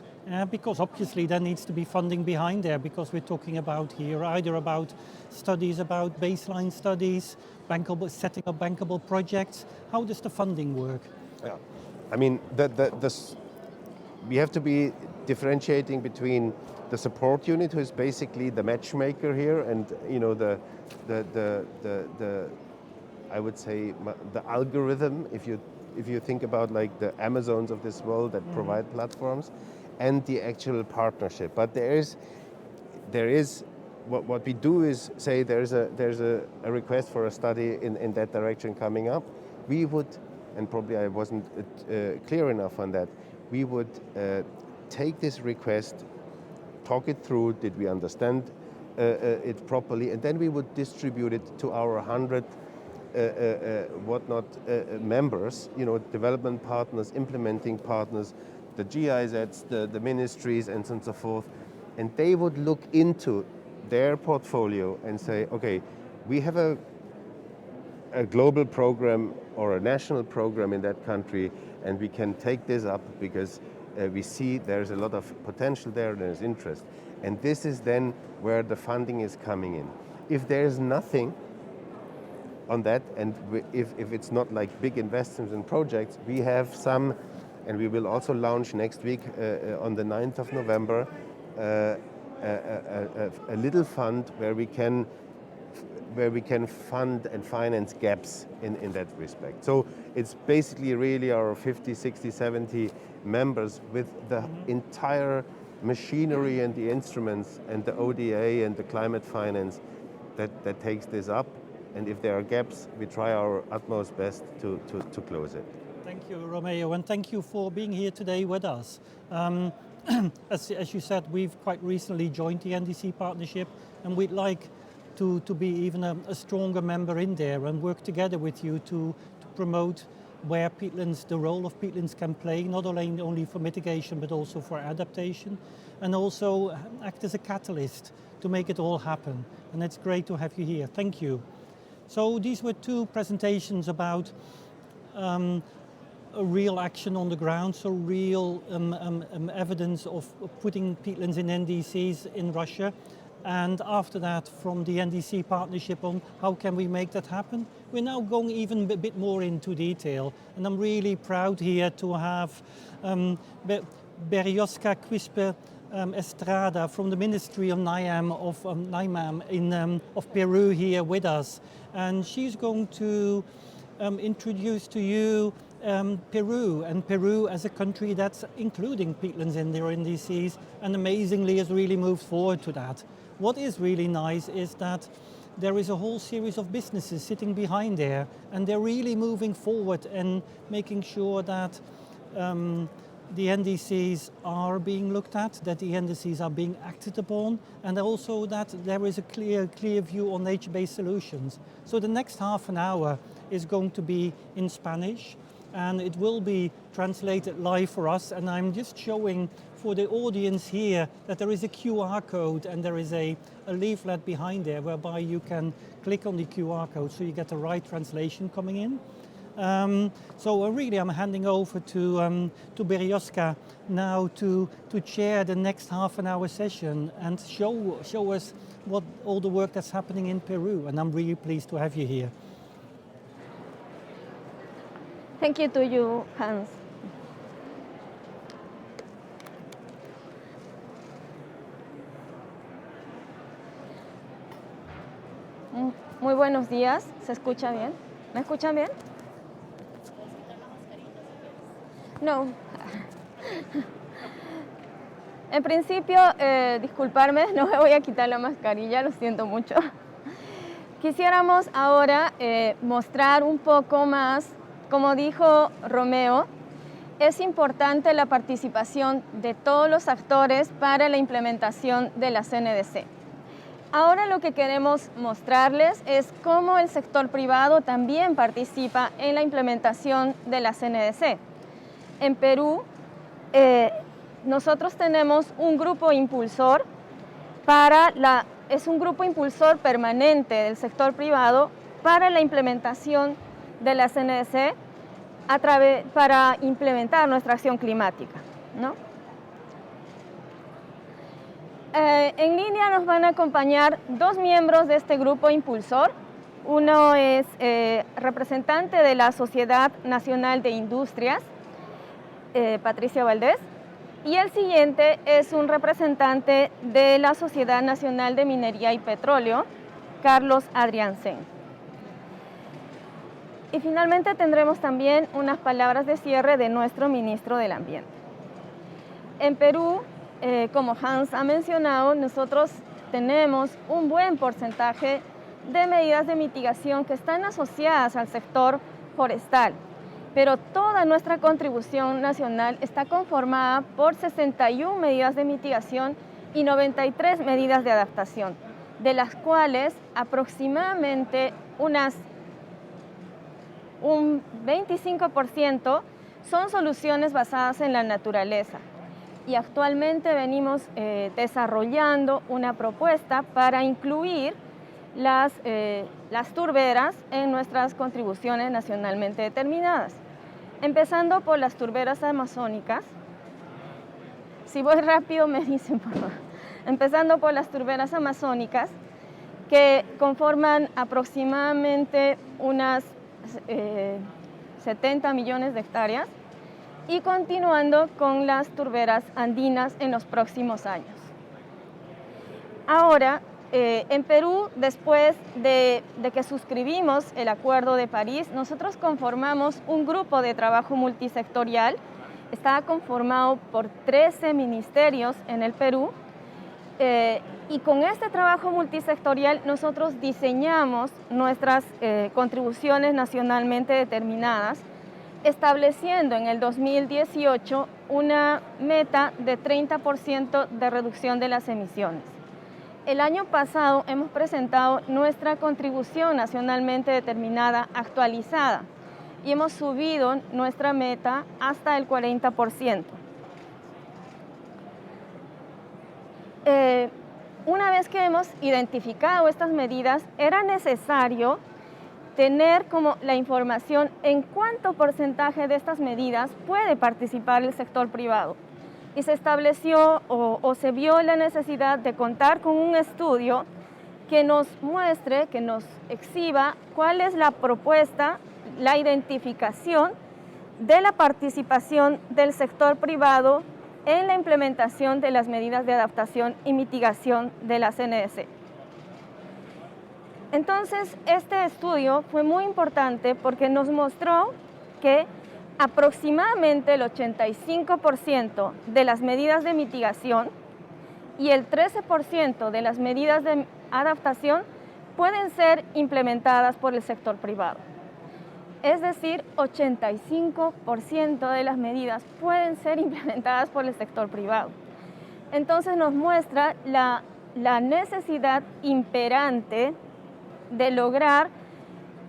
Because obviously there needs to be funding behind there, because we're talking about here either about studies, about baseline studies, setting up bankable projects. How does the funding work? Yeah, I mean, we have to be differentiating between the support unit, who is basically the matchmaker here, and the I would say the algorithm, if you think about like the Amazons of this world that provide platforms, and the actual partnership. But there is what we do is say there's a request for a study in that direction coming up. We would, and probably I wasn't clear enough on that, we would take this request, talk it through, did we understand it properly, and then we would distribute it to our 100 members, development partners, implementing partners, the GIZs, the ministries, and so on and so forth, and they would look into their portfolio and say, okay, we have a global program or a national program in that country, and we can take this up because we see there's a lot of potential there and there's interest. And this is then where the funding is coming in. If there's nothing on that, and if it's not like big investments in projects, we have some, and we will also launch next week on the 9th of November, a little fund where we can fund and finance gaps in that respect. So it's basically really our 50, 60, 70 members with the entire machinery and the instruments and the ODA and the climate finance that takes this up. And if there are gaps, we try our utmost best to close it. Thank you, Romeo, and thank you for being here today with us. As you said, we've quite recently joined the NDC partnership, and we'd like to be even a stronger member in there and work together with you to promote where peatlands, the role of peatlands can play, not only for mitigation but also for adaptation, and also act as a catalyst to make it all happen. And it's great to have you here. Thank you. So these were two presentations about a real action on the ground, so real evidence of putting peatlands in NDCs in Russia. And after that, from the NDC partnership on how can we make that happen. We're now going even a bit more into detail, and I'm really proud here to have Berioska Quispe Estrada from the Ministry of NIAM of Peru here with us. And she's going to introduce to you Peru, and Peru as a country that's including peatlands in their NDCs, and amazingly has really moved forward to that. What is really nice is that there is a whole series of businesses sitting behind there, and they're really moving forward and making sure that the NDCs are being looked at, that the NDCs are being acted upon, and also that there is a clear view on nature-based solutions. So the next half an hour is going to be in Spanish, and it will be translated live for us. And I'm just showing for the audience here that there is a QR code, and there is a leaflet behind there whereby you can click on the QR code so you get the right translation coming in. So really I'm handing over to Berioska now to chair the next half an hour session and show us what all the work that's happening in Peru. And I'm really pleased to have you here. Thank you to you, Hans. Muy buenos días. ¿Se escucha bien? ¿Me escuchan bien? No. En principio, disculparme, no me voy a quitar la mascarilla, lo siento mucho. Quisiéramos ahora mostrar un poco más, como dijo Romeo, es importante la participación de todos los actores para la implementación de las NDC. Ahora lo que queremos mostrarles es cómo el sector privado también participa en la implementación de las NDC. En Perú, nosotros tenemos un grupo impulsor es un grupo impulsor permanente del sector privado para la implementación de las NDC para implementar nuestra acción climática, ¿no? En línea nos van a acompañar dos miembros de este grupo impulsor. Uno es representante de la Sociedad Nacional de Industrias, Patricia Valdés, y el siguiente es un representante de la Sociedad Nacional de Minería y Petróleo, Carlos Adriansen. Y finalmente tendremos también unas palabras de cierre de nuestro ministro del Ambiente. En Perú, como Hans ha mencionado, nosotros tenemos un buen porcentaje de medidas de mitigación que están asociadas al sector forestal, pero toda nuestra contribución nacional está conformada por 61 medidas de mitigación y 93 medidas de adaptación, de las cuales aproximadamente un 25% son soluciones basadas en la naturaleza. Y actualmente venimos desarrollando una propuesta para incluir las turberas en nuestras contribuciones nacionalmente determinadas. Empezando por las turberas amazónicas. Si voy rápido me dicen, por favor. Empezando por las turberas amazónicas, que conforman aproximadamente unas 70 millones de hectáreas, y continuando con las turberas andinas en los próximos años. Ahora, en Perú, después de que suscribimos el Acuerdo de París, nosotros conformamos un grupo de trabajo multisectorial. Estaba conformado por 13 ministerios en el Perú, y con este trabajo multisectorial nosotros diseñamos nuestras contribuciones nacionalmente determinadas, estableciendo en el 2018 una meta de 30% de reducción de las emisiones. El año pasado hemos presentado nuestra contribución nacionalmente determinada actualizada y hemos subido nuestra meta hasta el 40%. Una vez que hemos identificado estas medidas, era necesario tener como la información en cuánto porcentaje de estas medidas puede participar el sector privado. Y se estableció o se vio la necesidad de contar con un estudio que nos muestre, que nos exhiba cuál es la propuesta, la identificación de la participación del sector privado en la implementación de las medidas de adaptación y mitigación de las NDC. Entonces, este estudio fue muy importante porque nos mostró que aproximadamente el 85% de las medidas de mitigación y el 13% de las medidas de adaptación pueden ser implementadas por el sector privado. Es decir, 85% de las medidas pueden ser implementadas por el sector privado. Entonces nos muestra la necesidad imperante de lograr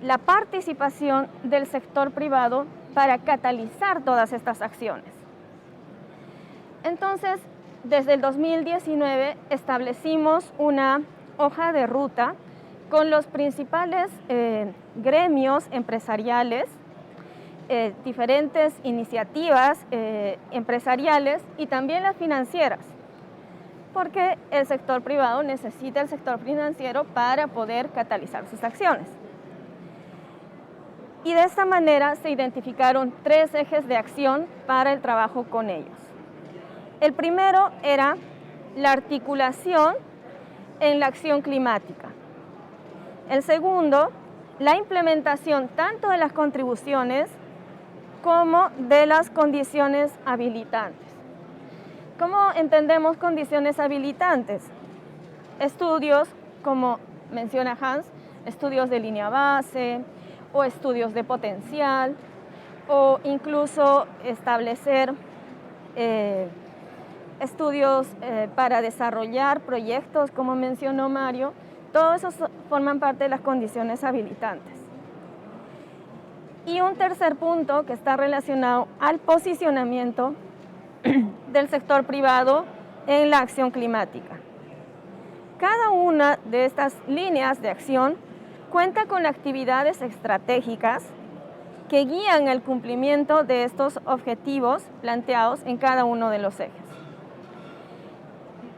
la participación del sector privado para catalizar todas estas acciones. Entonces, desde el 2019 establecimos una hoja de ruta con los principales gremios empresariales, diferentes iniciativas empresariales y también las financieras, porque el sector privado necesita el sector financiero para poder catalizar sus acciones. Y de esta manera se identificaron 3 ejes de acción para el trabajo con ellos. El primero era la articulación en la acción climática. El segundo, la implementación tanto de las contribuciones como de las condiciones habilitantes. ¿Cómo entendemos condiciones habilitantes? Estudios, como menciona Hans, estudios de línea base o estudios de potencial, o incluso establecer estudios para desarrollar proyectos, como mencionó Mario. Todos esos forman parte de las condiciones habilitantes. Y un tercer punto que está relacionado al posicionamiento del sector privado en la acción climática. Cada una de estas líneas de acción cuenta con actividades estratégicas que guían el cumplimiento de estos objetivos planteados en cada uno de los ejes.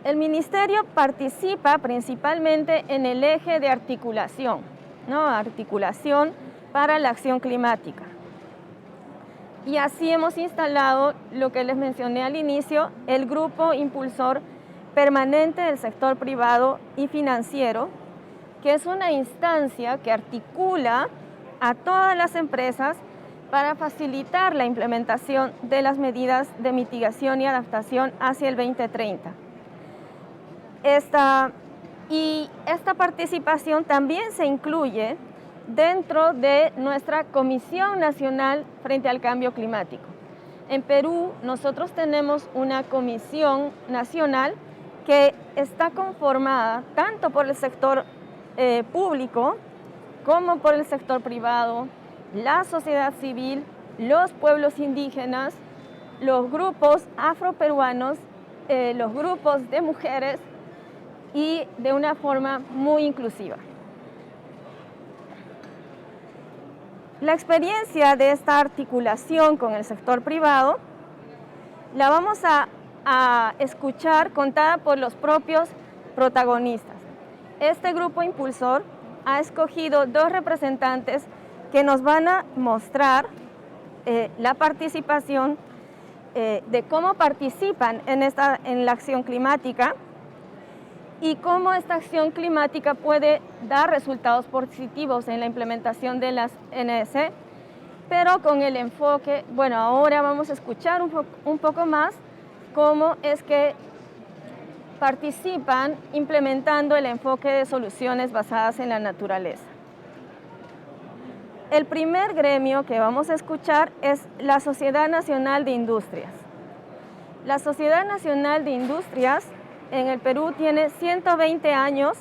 El Ministerio participa principalmente en el eje de articulación, ¿no? Articulación para la acción climática. Y así hemos instalado lo que les mencioné al inicio, el grupo impulsor permanente del sector privado y financiero, que es una instancia que articula a todas las empresas para facilitar la implementación de las medidas de mitigación y adaptación hacia el 2030. Esta participación también se incluye dentro de nuestra Comisión Nacional frente al Cambio Climático. En Perú nosotros tenemos una comisión nacional que está conformada tanto por el sector público como por el sector privado, la sociedad civil, los pueblos indígenas, los grupos afroperuanos, los grupos de mujeres, y de una forma muy inclusiva. La experiencia de esta articulación con el sector privado la vamos a escuchar contada por los propios protagonistas. Este grupo impulsor ha escogido 2 representantes que nos van a mostrar la participación de cómo participan en la acción climática y cómo esta acción climática puede dar resultados positivos en la implementación de las NDC, pero con el enfoque, bueno, ahora vamos a escuchar un poco más cómo es que participan implementando el enfoque de soluciones basadas en la naturaleza. El primer gremio que vamos a escuchar es la Sociedad Nacional de Industrias. La Sociedad Nacional de Industrias en el Perú tiene 120 años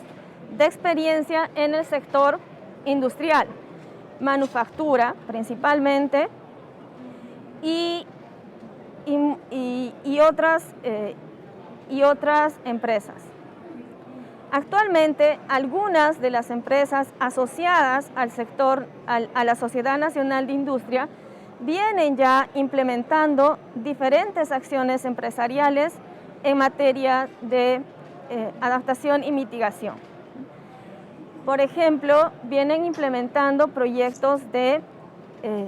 de experiencia en el sector industrial, manufactura principalmente, y otras empresas. Actualmente, algunas de las empresas asociadas al sector, a la Sociedad Nacional de Industria, vienen ya implementando diferentes acciones empresariales en materia de adaptación y mitigación. Por ejemplo, vienen implementando proyectos de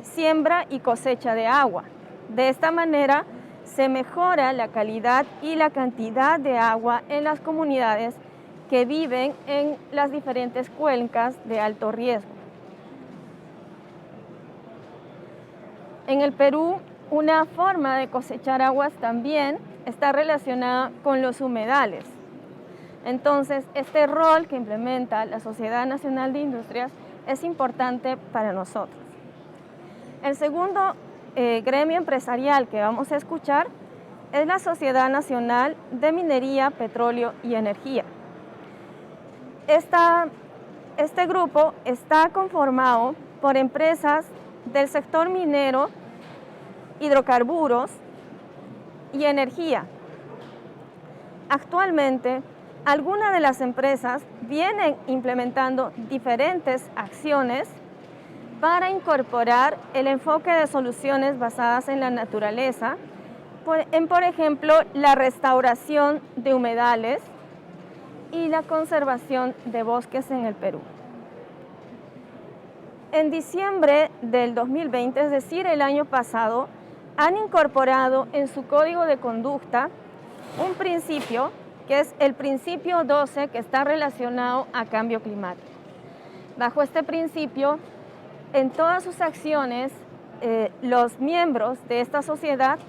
siembra y cosecha de agua. De esta manera se mejora la calidad y la cantidad de agua en las comunidades que viven en las diferentes cuencas de alto riesgo. En el Perú, una forma de cosechar aguas también está relacionada con los humedales. Entonces, este rol que implementa la Sociedad Nacional de Industrias es importante para nosotros. El segundo gremio empresarial que vamos a escuchar es la Sociedad Nacional de Minería, Petróleo y Energía. Este grupo está conformado por empresas del sector minero, hidrocarburos y energía. Actualmente, algunas de las empresas vienen implementando diferentes acciones para incorporar el enfoque de soluciones basadas en la naturaleza, por ejemplo, la restauración de humedales y la conservación de bosques en el Perú. En diciembre del 2020, es decir, el año pasado, han incorporado en su código de conducta un principio que es el principio 12, que está relacionado a cambio climático. Bajo este principio, en todas sus acciones, los miembros de esta sociedad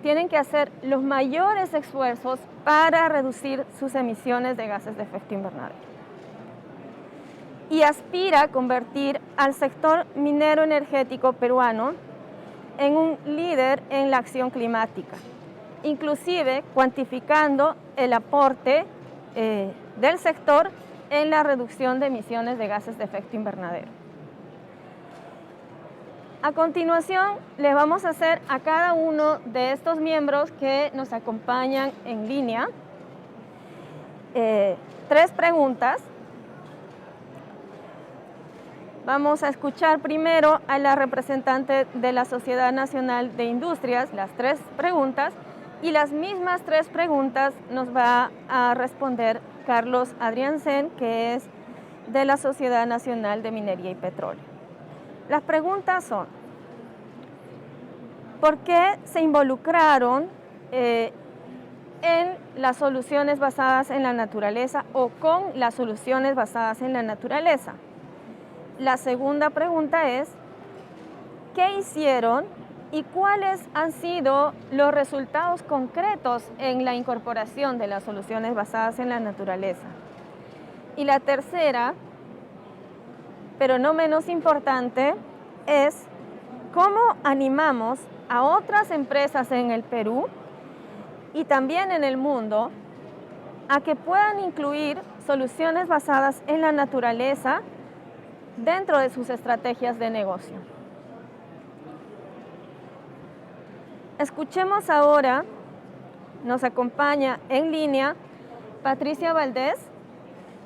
tienen que hacer los mayores esfuerzos para reducir sus emisiones de gases de efecto invernadero. Y aspira a convertir al sector minero energético peruano en un líder en la acción climática, inclusive cuantificando el aporte del sector en la reducción de emisiones de gases de efecto invernadero. A continuación, les vamos a hacer a cada uno de estos miembros que nos acompañan en línea 3 preguntas. Vamos a escuchar primero a la representante de la Sociedad Nacional de Industrias, las 3 preguntas, y las mismas 3 preguntas nos va a responder Carlos Adriansen, que es de la Sociedad Nacional de Minería y Petróleo. Las preguntas son: ¿por qué se involucraron en las soluciones basadas en la naturaleza o con las soluciones basadas en la naturaleza? La segunda pregunta es: ¿qué hicieron y cuáles han sido los resultados concretos en la incorporación de las soluciones basadas en la naturaleza? Y la tercera, pero no menos importante, es cómo animamos a otras empresas en el Perú y también en el mundo a que puedan incluir soluciones basadas en la naturaleza dentro de sus estrategias de negocio. Escuchemos ahora, nos acompaña en línea Patricia Valdés,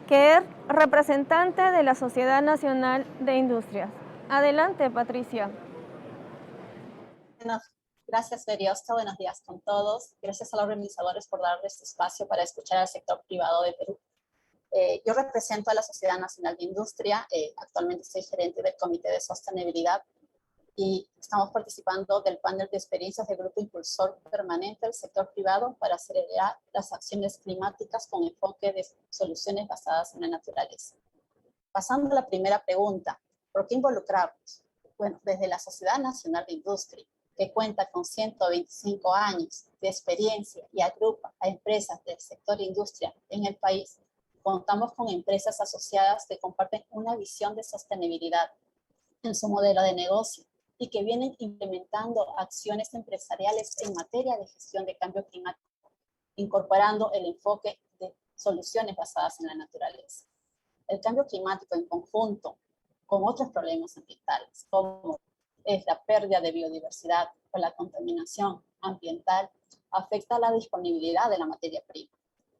que es representante de la Sociedad Nacional de Industrias. Adelante, Patricia. Gracias, Veriosta. Buenos días con todos. Gracias a los organizadores por darle este espacio para escuchar al sector privado de Perú. Yo represento a la Sociedad Nacional de Industria. Actualmente soy gerente del Comité de Sostenibilidad y estamos participando del panel de experiencias del Grupo Impulsor Permanente del Sector Privado para acelerar las acciones climáticas con enfoque de soluciones basadas en la naturaleza. Pasando a la primera pregunta, ¿por qué involucrarnos? Bueno, desde la Sociedad Nacional de Industria, que cuenta con 125 años de experiencia y agrupa a empresas del sector industria en el país, contamos con empresas asociadas que comparten una visión de sostenibilidad en su modelo de negocio y que vienen implementando acciones empresariales en materia de gestión de cambio climático, incorporando el enfoque de soluciones basadas en la naturaleza. El cambio climático en conjunto con otros problemas ambientales, como es la pérdida de biodiversidad o la contaminación ambiental, afecta a la disponibilidad de la materia prima,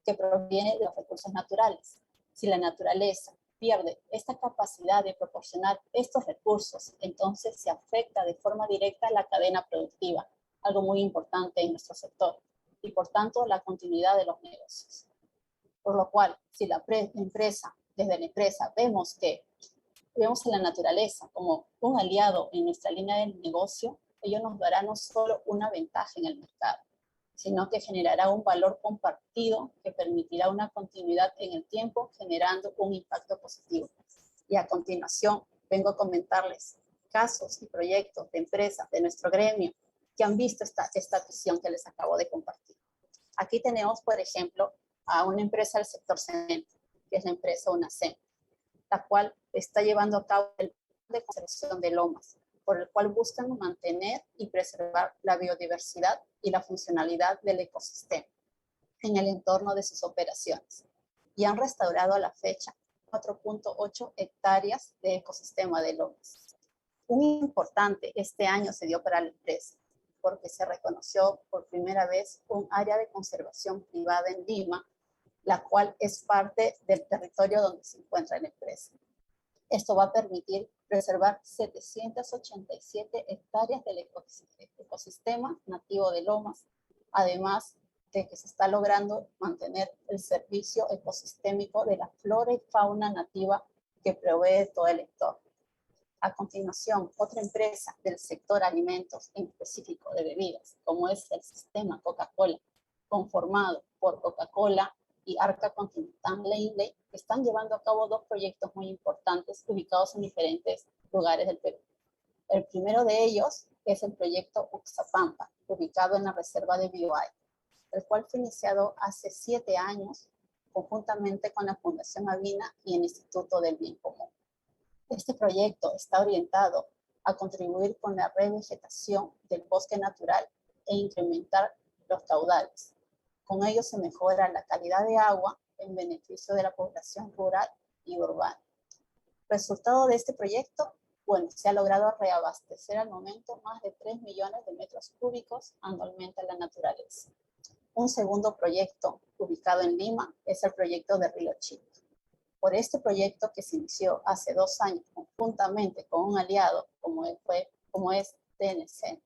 que proviene de los recursos naturales. Si la naturaleza pierde esta capacidad de proporcionar estos recursos, entonces se afecta de forma directa la cadena productiva, algo muy importante en nuestro sector, y por tanto la continuidad de los negocios. Por lo cual, si desde la empresa vemos a la naturaleza como un aliado en nuestra línea de negocio, ello nos dará no solo una ventaja en el mercado, sino que generará un valor compartido que permitirá una continuidad en el tiempo, generando un impacto positivo. Y a continuación, vengo a comentarles casos y proyectos de empresas de nuestro gremio que han visto esta visión que les acabo de compartir. Aquí tenemos, por ejemplo, a una empresa del sector cemento, que es la empresa UNACEM, la cual está llevando a cabo el plan de conservación de lomas, por el cual buscan mantener y preservar la biodiversidad y la funcionalidad del ecosistema en el entorno de sus operaciones. Y han restaurado a la fecha 4.8 hectáreas de ecosistema de lomas. Un importante este año se dio para la empresa, porque se reconoció por primera vez un área de conservación privada en Lima, la cual es parte del territorio donde se encuentra la empresa. Esto va a permitir preservar 787 hectáreas del ecosistema nativo de lomas, además de que se está logrando mantener el servicio ecosistémico de la flora y fauna nativa que provee todo el entorno. A continuación, otra empresa del sector alimentos, en específico de bebidas, como es el sistema Coca-Cola, conformado por Coca-Cola y Arca Continental Lane, están llevando a cabo dos proyectos muy importantes ubicados en diferentes lugares del Perú. El primero de ellos es el proyecto Uxapampa, ubicado en la reserva de Bioay, el cual fue iniciado hace 7 años conjuntamente con la Fundación Avina y el Instituto del Bien Común. Este proyecto está orientado a contribuir con la revegetación del bosque natural e incrementar los caudales. Con ello se mejora la calidad de agua en beneficio de la población rural y urbana. Resultado de este proyecto, bueno, se ha logrado reabastecer al momento más de 3 millones de metros cúbicos anualmente en la naturaleza. Un segundo proyecto ubicado en Lima es el proyecto de Río Chico. Por este proyecto, que se inició hace 2 años conjuntamente con un aliado como es DNC,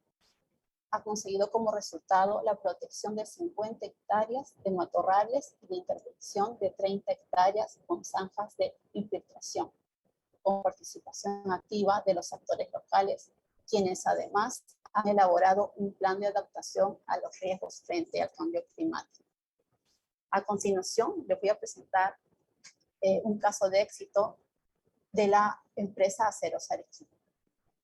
ha conseguido como resultado la protección de 50 hectáreas de matorrales y la intervención de 30 hectáreas con zanjas de infiltración, con participación activa de los actores locales, quienes además han elaborado un plan de adaptación a los riesgos frente al cambio climático. A continuación, les voy a presentar un caso de éxito de la empresa Aceros Arequipa.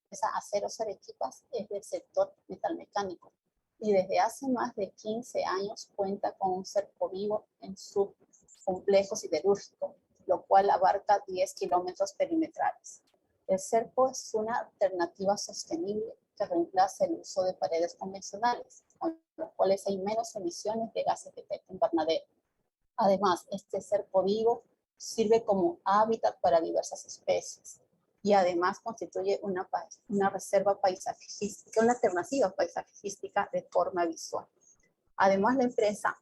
Esa Aceros Arequipas es del sector metalmecánico y desde hace más de 15 años cuenta con un cerco vivo en su complejo siderúrgico, lo cual abarca 10 kilómetros perimetrales. El cerco es una alternativa sostenible que reemplaza el uso de paredes convencionales, con los cuales hay menos emisiones de gases de efecto invernadero. Además, este cerco vivo sirve como hábitat para diversas especies y además constituye una reserva paisajística, una alternativa paisajística de forma visual. Además, la empresa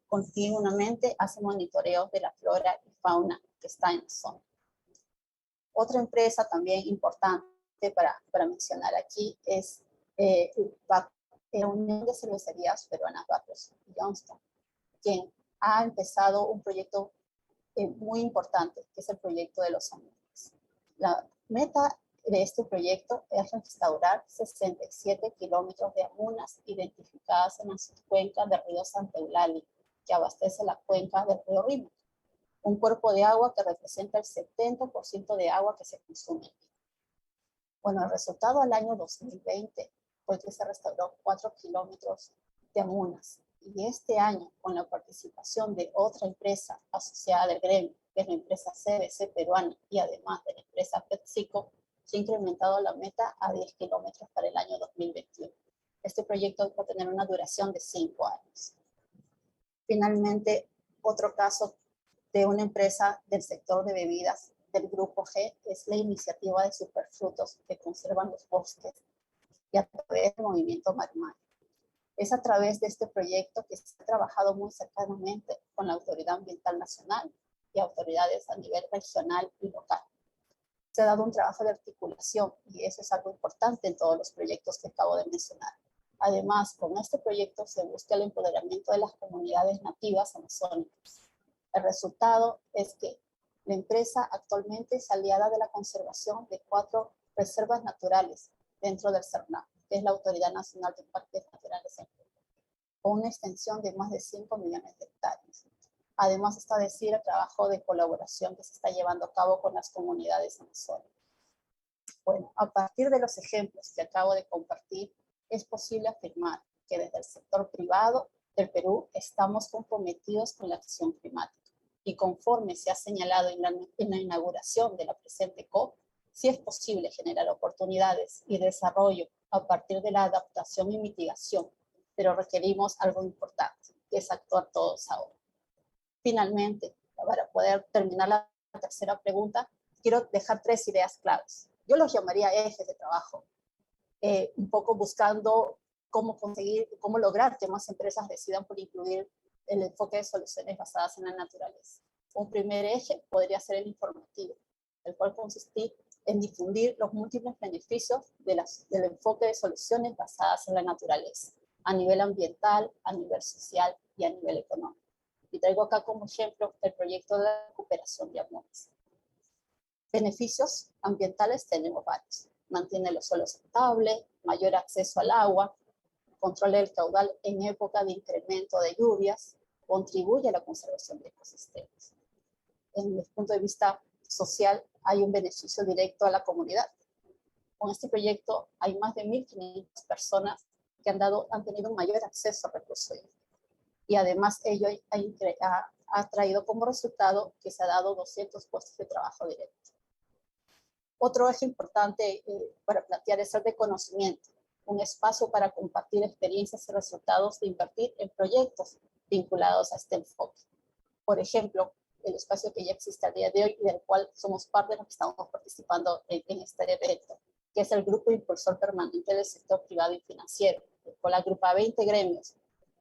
continuamente hace monitoreos de la flora y fauna que está en la zona. Otra empresa también importante para mencionar aquí es la Unión de Cervecerías Peruanas Barrios Josten, quien ha empezado un proyecto muy importante, que es el proyecto de los ambientes. La meta de este proyecto es restaurar 67 kilómetros de amunas identificadas en la subcuenca del río Santa Eulalia, que abastece la cuenca del río Rímac, un cuerpo de agua que representa el 70% de agua que se consume. Bueno, el resultado al año 2020 fue que se restauró 4 kilómetros de amunas. Y este año, con la participación de otra empresa asociada del gremio, que es la empresa CBC peruana, y además de la empresa PepsiCo, se ha incrementado la meta a 10 kilómetros para el año 2021. Este proyecto va a tener una duración de 5 años. Finalmente, otro caso de una empresa del sector de bebidas del grupo G es la iniciativa de superfrutos que conservan los bosques y a través del movimiento Marimar. Es a través de este proyecto que se ha trabajado muy cercanamente con la Autoridad Ambiental Nacional y autoridades a nivel regional y local. Se ha dado un trabajo de articulación y eso es algo importante en todos los proyectos que acabo de mencionar. Además, con este proyecto se busca el empoderamiento de las comunidades nativas amazónicas. El resultado es que la empresa actualmente es aliada de la conservación de 4 reservas naturales dentro del CERNAP, que es la Autoridad Nacional de Parques Naturales en Perú, con una extensión de más de 5 millones de hectáreas. Además, está decir el trabajo de colaboración que se está llevando a cabo con las comunidades amazónicas. Bueno, a partir de los ejemplos que acabo de compartir, es posible afirmar que desde el sector privado del Perú estamos comprometidos con la acción climática. Y conforme se ha señalado en la inauguración de la presente COP, sí es posible generar oportunidades y desarrollo a partir de la adaptación y mitigación, pero requerimos algo importante, que es actuar todos ahora. Finalmente, para poder terminar la tercera pregunta, quiero dejar 3 ideas claves. Yo los llamaría ejes de trabajo, un poco buscando cómo conseguir, cómo lograr que más empresas decidan por incluir el enfoque de soluciones basadas en la naturaleza. Un primer eje podría ser el informativo. el cual consistía en difundir los múltiples beneficios del enfoque de soluciones basadas en la naturaleza, a nivel ambiental, a nivel social y a nivel económico. Y traigo acá como ejemplo el proyecto de la recuperación de amores. Beneficios ambientales tenemos varios. Mantiene los suelos estables, mayor acceso al agua, controla el caudal en época de incremento de lluvias, contribuye a la conservación de ecosistemas. En el punto de vista social, hay un beneficio directo a la comunidad. Con este proyecto hay más de 1.500 personas que han tenido un mayor acceso a recursos hídricos. Y además ello ha traído como resultado que se ha dado 200 puestos de trabajo directos. Otro eje importante para plantear es el de conocimiento, un espacio para compartir experiencias y resultados de invertir en proyectos vinculados a este enfoque. Por ejemplo, el espacio que ya existe a día de hoy y del cual somos parte de los que estamos participando en este evento, que es el Grupo Impulsor Permanente del Sector Privado y Financiero, con la agrupa 20 gremios.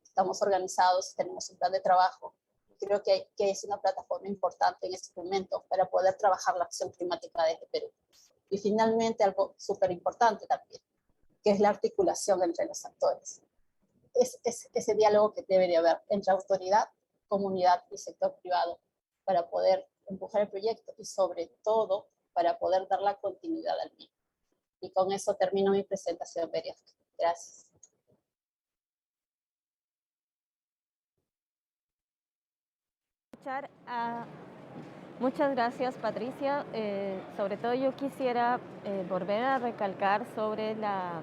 Estamos organizados, tenemos un plan de trabajo. Creo que es una plataforma importante en este momento para poder trabajar la acción climática desde Perú. Y finalmente, algo súper importante también, que es la articulación entre los actores. Es ese diálogo que debe de haber entre autoridad, comunidad y sector privado para poder empujar el proyecto y sobre todo para poder dar la continuidad al mismo. Y con eso termino mi presentación, periódica. Gracias. Muchas gracias, Patricia. Sobre todo yo quisiera volver a recalcar sobre la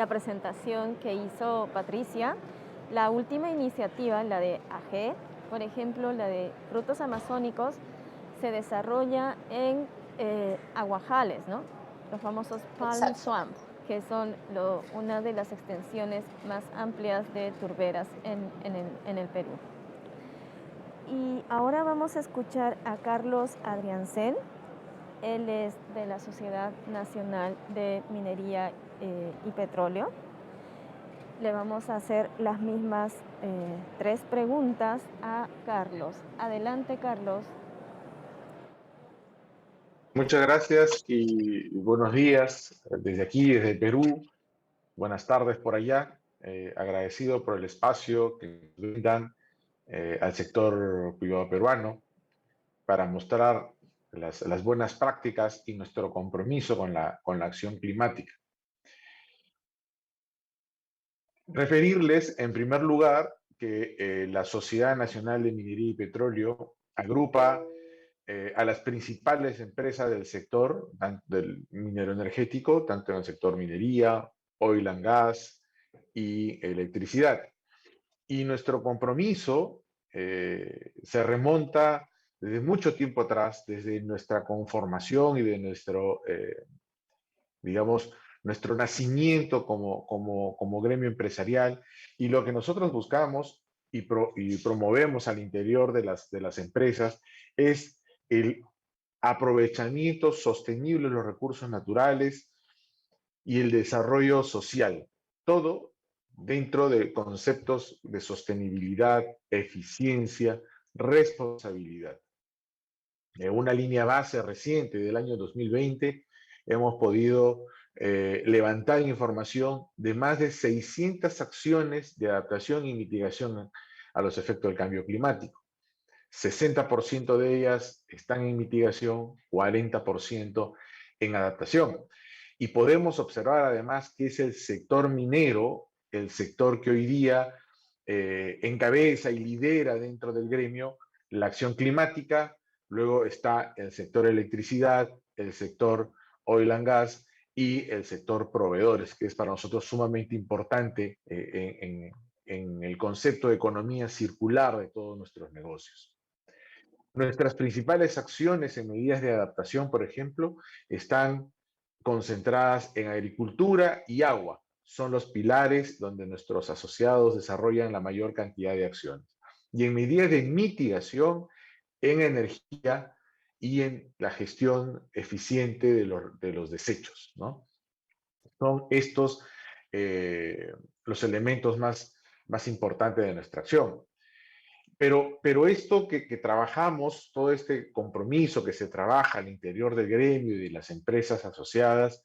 presentación que hizo Patricia. La última iniciativa, la de AG, por ejemplo, la de frutos amazónicos, se desarrolla en aguajales, ¿no? Los famosos palm swamp, que son una de las extensiones más amplias de turberas en el Perú. Y ahora vamos a escuchar a Carlos Adriancén. Él es de la Sociedad Nacional de Minería y Petróleo. Le vamos a hacer las mismas 3 preguntas a Carlos. Adelante, Carlos. Muchas gracias y buenos días desde aquí, desde Perú. Buenas tardes por allá. Agradecido por el espacio que brindan al sector privado peruano para mostrar las buenas prácticas y nuestro compromiso con la acción climática. Referirles, en primer lugar, que la Sociedad Nacional de Minería y Petróleo agrupa a las principales empresas del sector del minero energético, tanto en el sector minería, oil and gas y electricidad. Y nuestro compromiso se remonta desde mucho tiempo atrás, desde nuestra conformación y de nuestro nacimiento como gremio empresarial, y lo que nosotros buscamos y promovemos al interior de las empresas es el aprovechamiento sostenible de los recursos naturales y el desarrollo social. Todo dentro de conceptos de sostenibilidad, eficiencia, responsabilidad. En una línea base reciente del año 2020 hemos podido levantar información de más de 600 acciones de adaptación y mitigación a los efectos del cambio climático. 60% de ellas están en mitigación, 40% en adaptación. Y podemos observar además que es el sector minero, el sector que hoy día encabeza y lidera dentro del gremio la acción climática. Luego está el sector electricidad, el sector oil and gas y el sector proveedores, que es para nosotros sumamente importante en el concepto de economía circular de todos nuestros negocios. Nuestras principales acciones en medidas de adaptación, por ejemplo, están concentradas en agricultura y agua. Son los pilares donde nuestros asociados desarrollan la mayor cantidad de acciones. Y en medidas de mitigación, en energía y en la gestión eficiente de los desechos, ¿no? Son estos los elementos más importantes de nuestra acción. Pero esto que trabajamos, todo este compromiso que se trabaja al interior del gremio y de las empresas asociadas,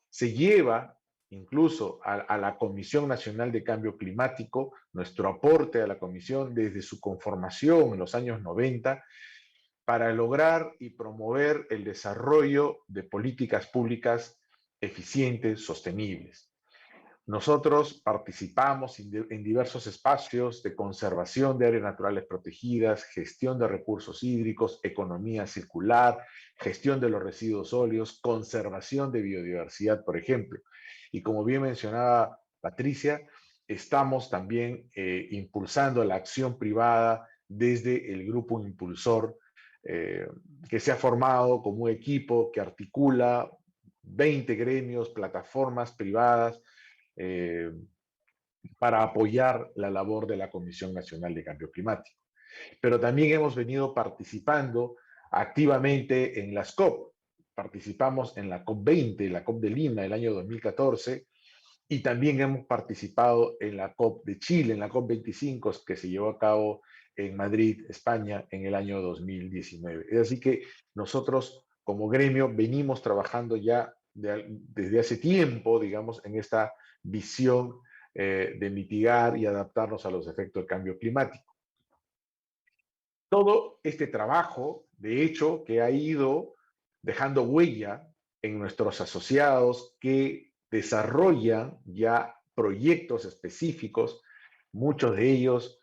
se lleva incluso a la Comisión Nacional de Cambio Climático, nuestro aporte a la comisión desde su conformación en los años 90, para lograr y promover el desarrollo de políticas públicas eficientes, sostenibles. Nosotros participamos en diversos espacios de conservación de áreas naturales protegidas, gestión de recursos hídricos, economía circular, gestión de los residuos sólidos, conservación de biodiversidad, por ejemplo. Y como bien mencionaba Patricia, estamos también impulsando la acción privada desde el grupo impulsor que se ha formado como un equipo que articula 20 gremios, plataformas privadas, eh, para apoyar la labor de la Comisión Nacional de Cambio Climático. Pero también hemos venido participando activamente en las COP. Participamos en la COP20, la COP de Lima el año 2014, y también hemos participado en la COP de Chile, en la COP25, que se llevó a cabo en Madrid, España, en el año 2019. Es así que nosotros, como gremio, venimos trabajando ya desde hace tiempo, digamos, en esta visión de mitigar y adaptarnos a los efectos del cambio climático. Todo este trabajo, de hecho, que ha ido dejando huella en nuestros asociados que desarrollan ya proyectos específicos, muchos de ellos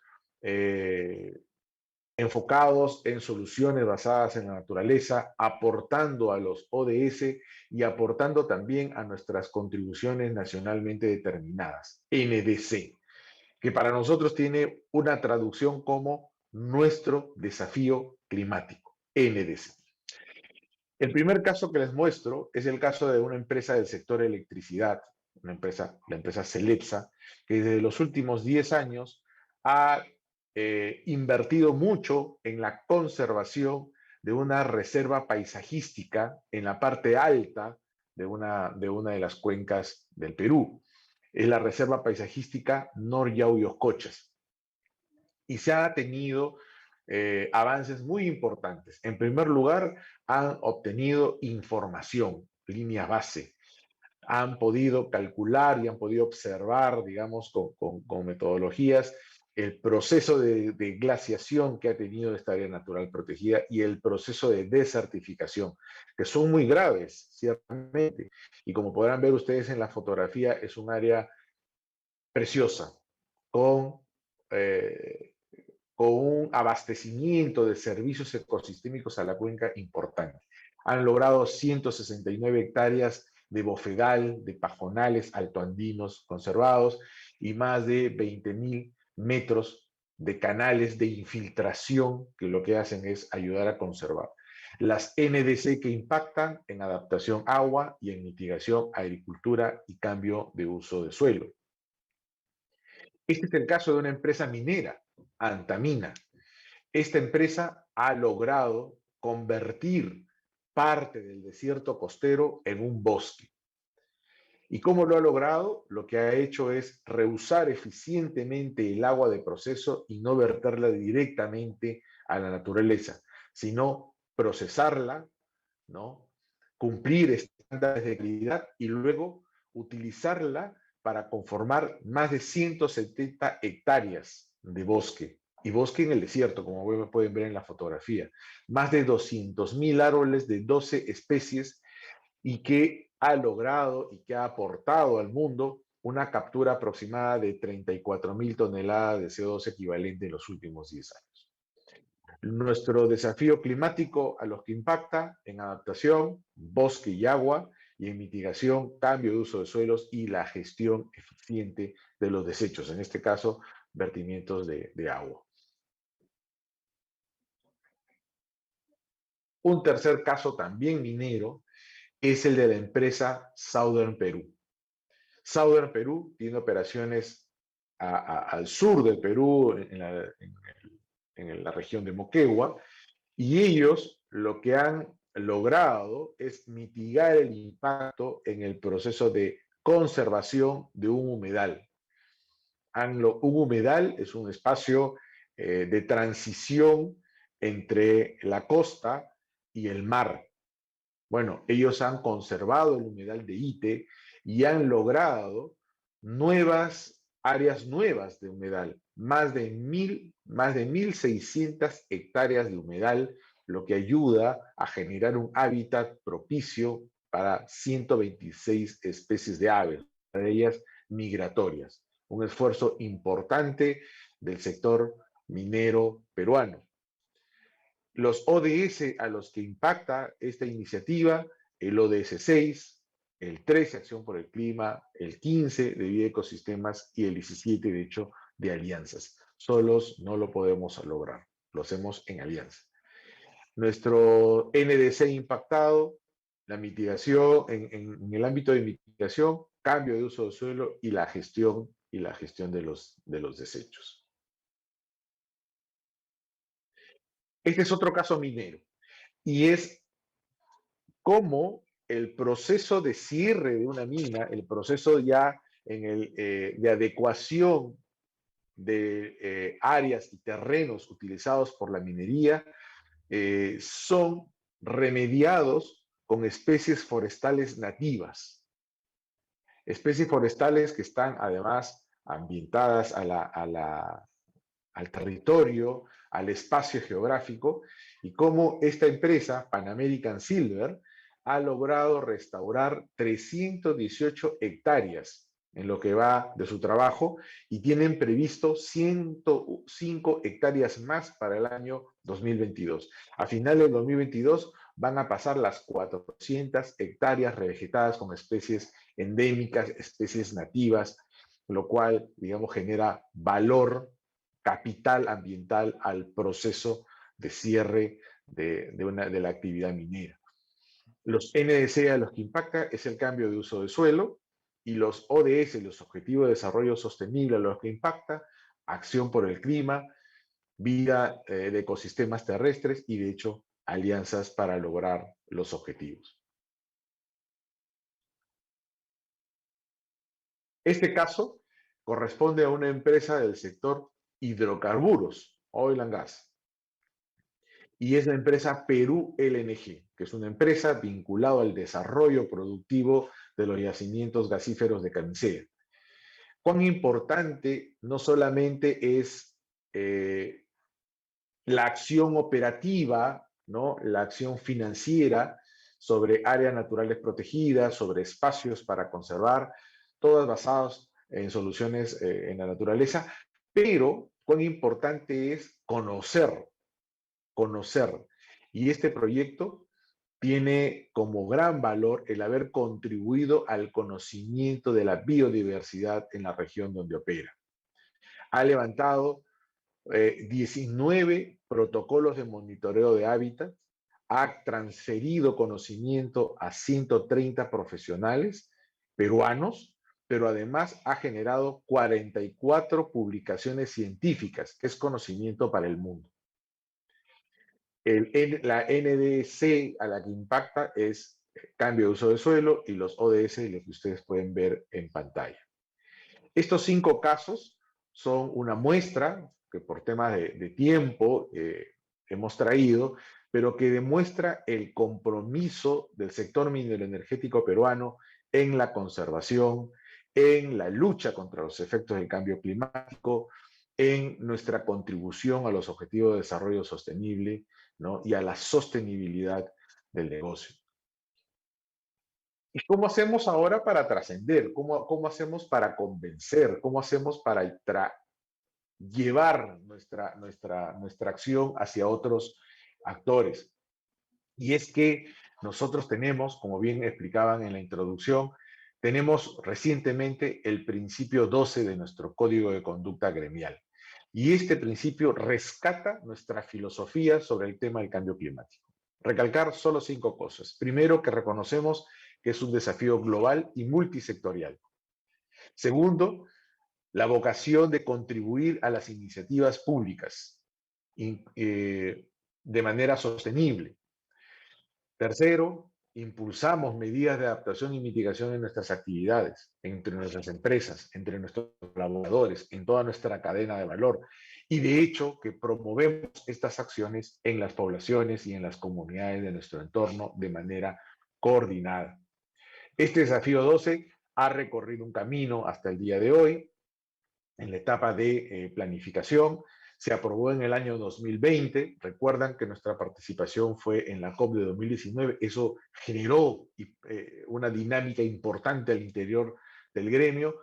enfocados en soluciones basadas en la naturaleza, aportando a los ODS y aportando también a nuestras contribuciones nacionalmente determinadas, NDC, que para nosotros tiene una traducción como nuestro desafío climático, NDC. El primer caso que les muestro es el caso de una empresa del sector electricidad, la empresa Celepsa, que desde los últimos 10 años ha invertido mucho en la conservación de una reserva paisajística en la parte alta de una de las cuencas del Perú. Es la reserva paisajística Nor-Yauyoscochas. Y se ha tenido avances muy importantes. En primer lugar, han obtenido información, línea base. Han podido calcular y han podido observar, digamos, con metodologías, el proceso de glaciación que ha tenido esta área natural protegida y el proceso de desertificación, que son muy graves, ciertamente. Y como podrán ver ustedes en la fotografía, es un área preciosa, con un abastecimiento de servicios ecosistémicos a la cuenca importante. Han logrado 169 hectáreas de bofedal, de pajonales altoandinos conservados y más de 20.000 metros de canales de infiltración que lo que hacen es ayudar a conservar. Las NDC que impactan en adaptación agua y en mitigación agricultura y cambio de uso de suelo. Este es el caso de una empresa minera, Antamina. Esta empresa ha logrado convertir parte del desierto costero en un bosque. ¿Y cómo lo ha logrado? Lo que ha hecho es reusar eficientemente el agua de proceso y no verterla directamente a la naturaleza, sino procesarla, ¿no? Cumplir estándares de calidad y luego utilizarla para conformar más de 170 hectáreas de bosque, y bosque en el desierto, como pueden ver en la fotografía. Más de 200.000 árboles de 12 especies y que ha logrado y que ha aportado al mundo una captura aproximada de 34.000 toneladas de CO2 equivalente en los últimos 10 años. Nuestro desafío climático a los que impacta en adaptación, bosque y agua, y en mitigación, cambio de uso de suelos y la gestión eficiente de los desechos, en este caso, vertimientos de agua. Un tercer caso también minero es el de la empresa Southern Perú. Southern Perú tiene operaciones al sur del Perú, en la región de Moquegua, y ellos lo que han logrado es mitigar el impacto en el proceso de conservación de un humedal. Un humedal es un espacio de transición entre la costa y el mar. Bueno, ellos han conservado el humedal de Ite y han logrado áreas nuevas de humedal, más de 1.600 hectáreas de humedal, lo que ayuda a generar un hábitat propicio para 126 especies de aves, de ellas migratorias. Un esfuerzo importante del sector minero peruano. Los ODS a los que impacta esta iniciativa, el ODS 6, el 13, Acción por el Clima, el 15 de Vida de Ecosistemas y el 17, de hecho, de alianzas. Solos no lo podemos lograr, lo hacemos en alianza. Nuestro NDC impactado, la mitigación, en el ámbito de mitigación, cambio de uso del suelo y la gestión de los desechos. Este es otro caso minero y es cómo el proceso de cierre de una mina, el proceso ya de adecuación de áreas y terrenos utilizados por la minería, son remediados con especies forestales nativas. Especies forestales que están además ambientadas al territorio, al espacio geográfico, y cómo esta empresa, Pan American Silver, ha logrado restaurar 318 hectáreas en lo que va de su trabajo y tienen previsto 105 hectáreas más para el año 2022. A final del 2022 van a pasar las 400 hectáreas revegetadas con especies endémicas, especies nativas, lo cual, digamos, genera valor, capital ambiental al proceso de cierre de la actividad minera. Los NDC a los que impacta es el cambio de uso de suelo, y los ODS, los Objetivos de Desarrollo Sostenible a los que impacta, acción por el clima, vida de ecosistemas terrestres y, de hecho, alianzas para lograr los objetivos. Este caso corresponde a una empresa del sector hidrocarburos, oil and gas, y es la empresa Perú LNG, que es una empresa vinculada al desarrollo productivo de los yacimientos gasíferos de Camisea. Cuán importante no solamente es la acción operativa, ¿no?, la acción financiera sobre áreas naturales protegidas, sobre espacios para conservar, todas basadas en soluciones en la naturaleza, pero cuán importante es conocer. Y este proyecto tiene como gran valor el haber contribuido al conocimiento de la biodiversidad en la región donde opera. Ha levantado 19 protocolos de monitoreo de hábitat, ha transferido conocimiento a 130 profesionales peruanos, pero además ha generado 44 publicaciones científicas, que es conocimiento para el mundo. La NDC a la que impacta es cambio de uso de suelo, y los ODS, lo que ustedes pueden ver en pantalla. Estos 5 casos son una muestra que por temas de tiempo hemos traído, pero que demuestra el compromiso del sector minero energético peruano en la conservación, en la lucha contra los efectos del cambio climático, en nuestra contribución a los objetivos de desarrollo sostenible, ¿no?, y a la sostenibilidad del negocio. ¿Y cómo hacemos ahora para trascender? ¿Cómo hacemos para convencer? ¿Cómo hacemos para llevar nuestra acción hacia otros actores? Y es que nosotros tenemos, como bien explicaban en la introducción, tenemos recientemente el principio 12 de nuestro Código de Conducta Gremial. Y este principio rescata nuestra filosofía sobre el tema del cambio climático. Recalcar solo 5 cosas. Primero, que reconocemos que es un desafío global y multisectorial. Segundo, la vocación de contribuir a las iniciativas públicas de manera sostenible. Tercero, impulsamos medidas de adaptación y mitigación en nuestras actividades, entre nuestras empresas, entre nuestros colaboradores, en toda nuestra cadena de valor. Y de hecho que promovemos estas acciones en las poblaciones y en las comunidades de nuestro entorno de manera coordinada. Este desafío 12 ha recorrido un camino hasta el día de hoy en la etapa de planificación. Se aprobó en el año 2020. Recuerdan que nuestra participación fue en la COP de 2019. Eso generó una dinámica importante al interior del gremio,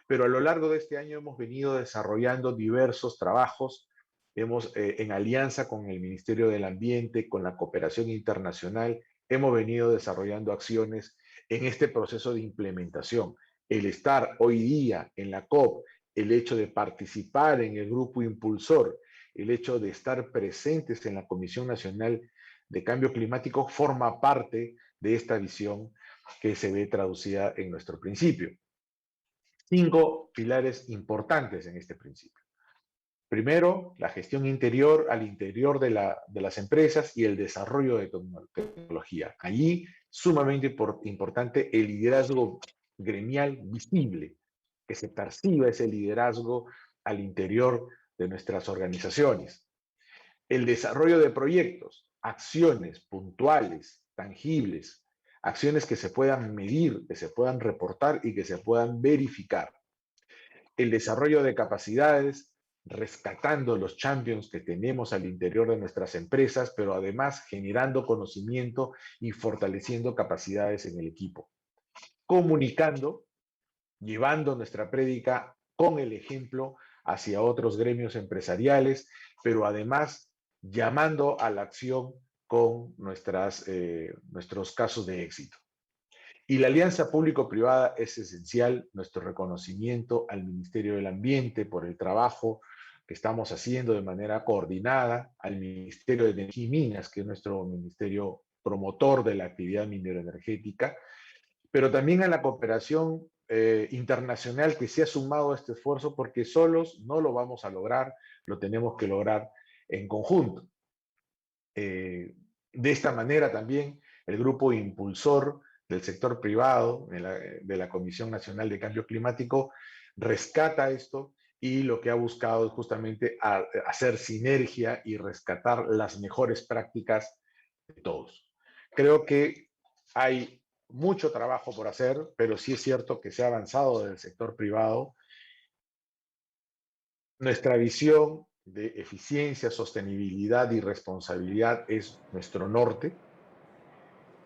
pero a lo largo de este año hemos venido desarrollando diversos trabajos. En alianza con el Ministerio del Ambiente, con la cooperación internacional, hemos venido desarrollando acciones en este proceso de implementación. El estar hoy día en la COP, el hecho de participar en el grupo impulsor, el hecho de estar presentes en la Comisión Nacional de Cambio Climático forma parte de esta visión que se ve traducida en nuestro principio. 5 pilares importantes en este principio. Primero, la gestión interior al interior de las empresas y el desarrollo de tecnología. Allí, sumamente importante el liderazgo gremial visible, que se perciba ese liderazgo al interior de nuestras organizaciones. El desarrollo de proyectos, acciones puntuales, tangibles, acciones que se puedan medir, que se puedan reportar y que se puedan verificar. El desarrollo de capacidades, rescatando los champions que tenemos al interior de nuestras empresas, pero además generando conocimiento y fortaleciendo capacidades en el equipo. Comunicando, llevando nuestra prédica con el ejemplo hacia otros gremios empresariales, pero además llamando a la acción con nuestros casos de éxito. Y la alianza público-privada es esencial, nuestro reconocimiento al Ministerio del Ambiente por el trabajo que estamos haciendo de manera coordinada, al Ministerio de Energía y Minas, que es nuestro ministerio promotor de la actividad mineroenergética, pero también a la cooperación internacional que se ha sumado a este esfuerzo, porque solos no lo vamos a lograr, lo tenemos que lograr en conjunto. De esta manera también el grupo impulsor del sector privado, de la Comisión Nacional de Cambio Climático, rescata esto y lo que ha buscado es justamente hacer sinergia y rescatar las mejores prácticas de todos. Creo que hay mucho trabajo por hacer, pero sí es cierto que se ha avanzado del sector privado. Nuestra visión de eficiencia, sostenibilidad y responsabilidad es nuestro norte.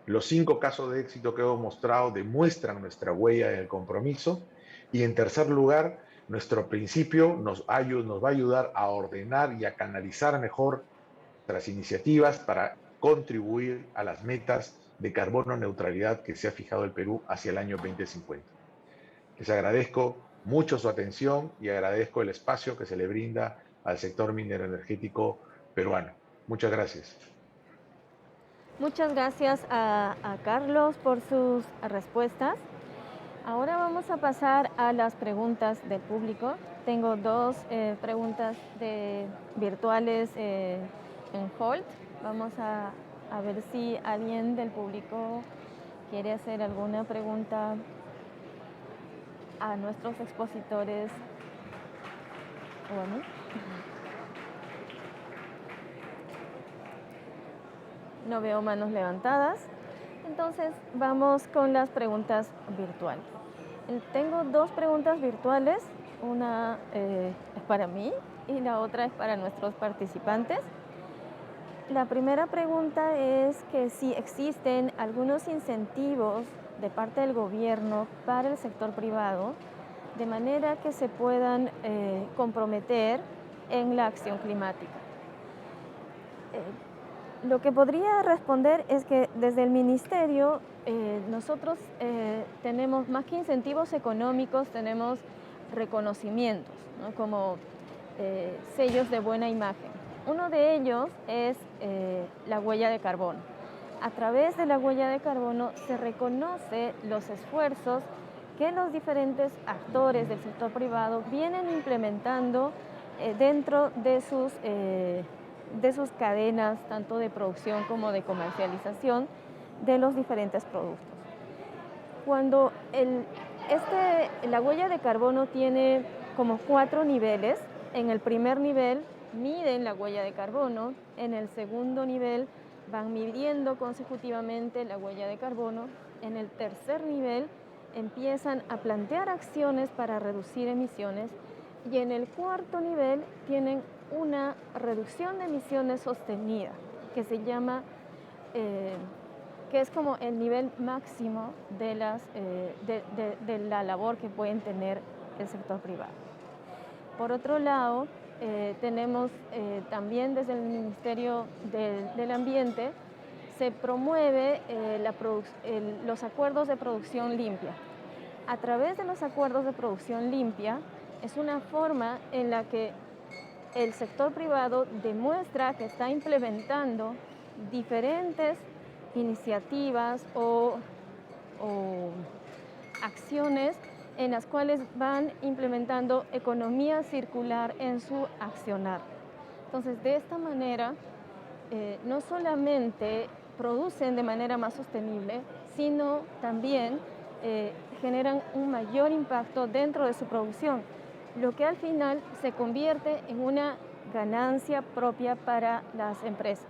Los 5 casos de éxito que hemos mostrado demuestran nuestra huella del compromiso. Y en tercer lugar, nuestro principio nos va a ayudar a ordenar y a canalizar mejor nuestras iniciativas para contribuir a las metas de carbono neutralidad que se ha fijado el Perú hacia el año 2050. Les agradezco mucho su atención y agradezco el espacio que se le brinda al sector mineroenergético peruano. Muchas gracias. Muchas gracias a Carlos por sus respuestas. Ahora vamos a pasar a las preguntas del público. Tengo 2 preguntas virtuales en hold. Vamos a ver si alguien del público quiere hacer alguna pregunta a nuestros expositores o a mí. No veo manos levantadas. Entonces vamos con las preguntas virtuales. Tengo 2 preguntas virtuales. Una es para mí y la otra es para nuestros participantes. La primera pregunta es que si existen algunos incentivos de parte del gobierno para el sector privado, de manera que se puedan comprometer en la acción climática. Lo que podría responder es que desde el Ministerio nosotros tenemos, más que incentivos económicos, tenemos reconocimientos, ¿no? Como sellos de buena imagen. Uno de ellos es la huella de carbono. A través de la huella de carbono se reconoce los esfuerzos que los diferentes actores del sector privado vienen implementando dentro de sus cadenas, tanto de producción como de comercialización, de los diferentes productos. Cuando la huella de carbono tiene como 4 niveles, en el primer nivel miden la huella de carbono, en el segundo nivel van midiendo consecutivamente la huella de carbono, en el tercer nivel empiezan a plantear acciones para reducir emisiones y en el cuarto nivel tienen una reducción de emisiones sostenida que se llama, que es como el nivel máximo de la labor que pueden tener el sector privado. Por otro lado, tenemos también desde el Ministerio del Ambiente se promueve los acuerdos de producción limpia. A través de los acuerdos de producción limpia es una forma en la que el sector privado demuestra que está implementando diferentes iniciativas o acciones en las cuales van implementando economía circular en su accionar. Entonces, de esta manera, no solamente producen de manera más sostenible, sino también generan un mayor impacto dentro de su producción, lo que al final se convierte en una ganancia propia para las empresas.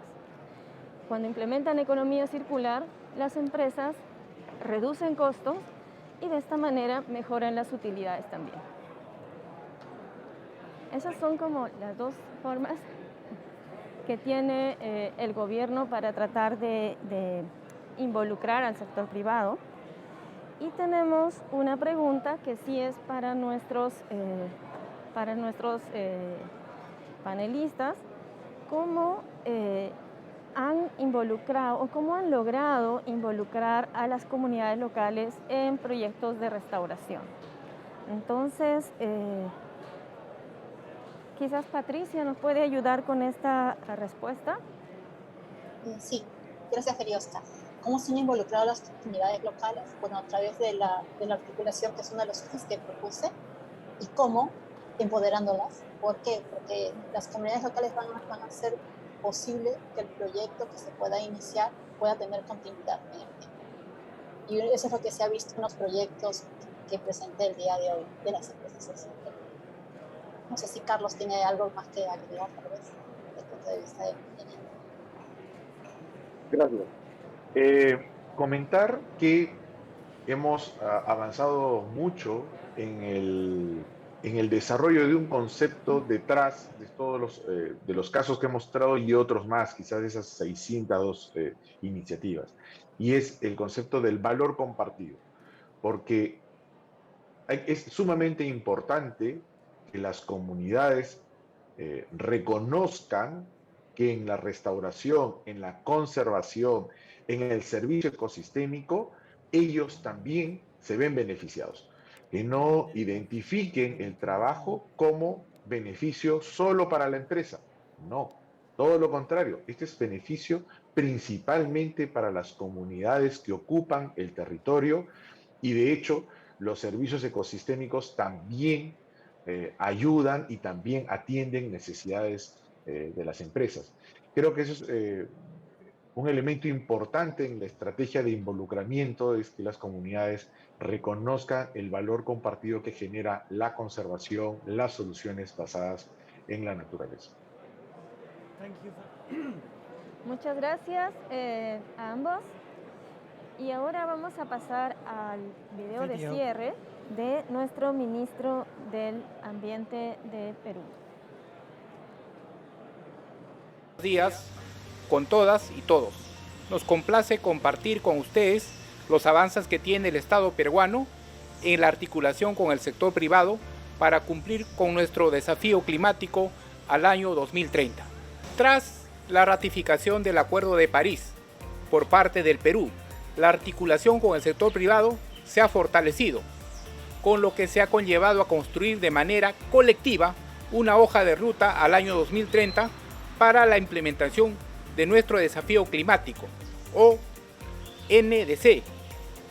Cuando implementan economía circular, las empresas reducen costos y de esta manera mejoran las utilidades también. Esas son como las dos formas que tiene el gobierno para tratar de involucrar al sector privado. Y tenemos una pregunta que sí es para nuestros panelistas. ¿Cómo han involucrado o cómo han logrado involucrar a las comunidades locales en proyectos de restauración? Entonces, quizás Patricia nos puede ayudar con esta respuesta. Sí, gracias, Josten. ¿Cómo se han involucrado las comunidades locales? Bueno, a través de la articulación, que es uno de los ejes que propuse, y cómo empoderándolas. ¿Por qué? Porque las comunidades locales van a hacer posible que el proyecto que se pueda iniciar pueda tener continuidad en el tiempo. Y eso es lo que se ha visto en los proyectos que presenté el día de hoy de las empresas sociales. No sé si Carlos tiene algo más que agregar, tal vez, desde el punto de vista de Gracias. Comentar que hemos avanzado mucho en el desarrollo de un concepto detrás de todos los casos que hemos mostrado y otros más, quizás de esas 602 iniciativas, y es el concepto del valor compartido, porque es sumamente importante que las comunidades reconozcan que en la restauración, en la conservación, en el servicio ecosistémico, ellos también se ven beneficiados. Que no identifiquen el trabajo como beneficio solo para la empresa. No, todo lo contrario. Este es beneficio principalmente para las comunidades que ocupan el territorio y de hecho los servicios ecosistémicos también ayudan y también atienden necesidades de las empresas. Creo que eso es un elemento importante en la estrategia de involucramiento, es que las comunidades reconozcan el valor compartido que genera la conservación, las soluciones basadas en la naturaleza. Muchas gracias a ambos. Y ahora vamos a pasar al video de cierre de nuestro ministro del Ambiente de Perú. Buenos días con todas y todos. Nos complace compartir con ustedes los avances que tiene el Estado peruano en la articulación con el sector privado para cumplir con nuestro desafío climático al año 2030. Tras la ratificación del Acuerdo de París por parte del Perú, la articulación con el sector privado se ha fortalecido, con lo que se ha conllevado a construir de manera colectiva una hoja de ruta al año 2030 para la implementación de nuestro desafío climático, o NDC,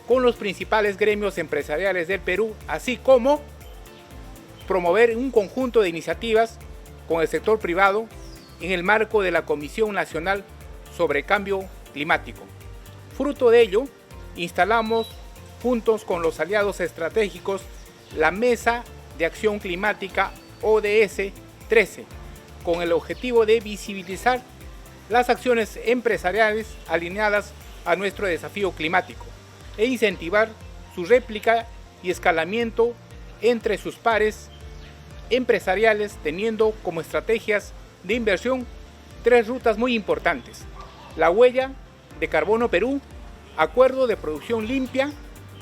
con los principales gremios empresariales del Perú, así como promover un conjunto de iniciativas con el sector privado en el marco de la Comisión Nacional sobre Cambio Climático. Fruto de ello, instalamos juntos con los aliados estratégicos la Mesa de Acción Climática ODS 13, con el objetivo de visibilizar las acciones empresariales alineadas a nuestro desafío climático e incentivar su réplica y escalamiento entre sus pares empresariales, teniendo como estrategias de inversión tres rutas muy importantes: la huella de carbono Perú, acuerdo de producción limpia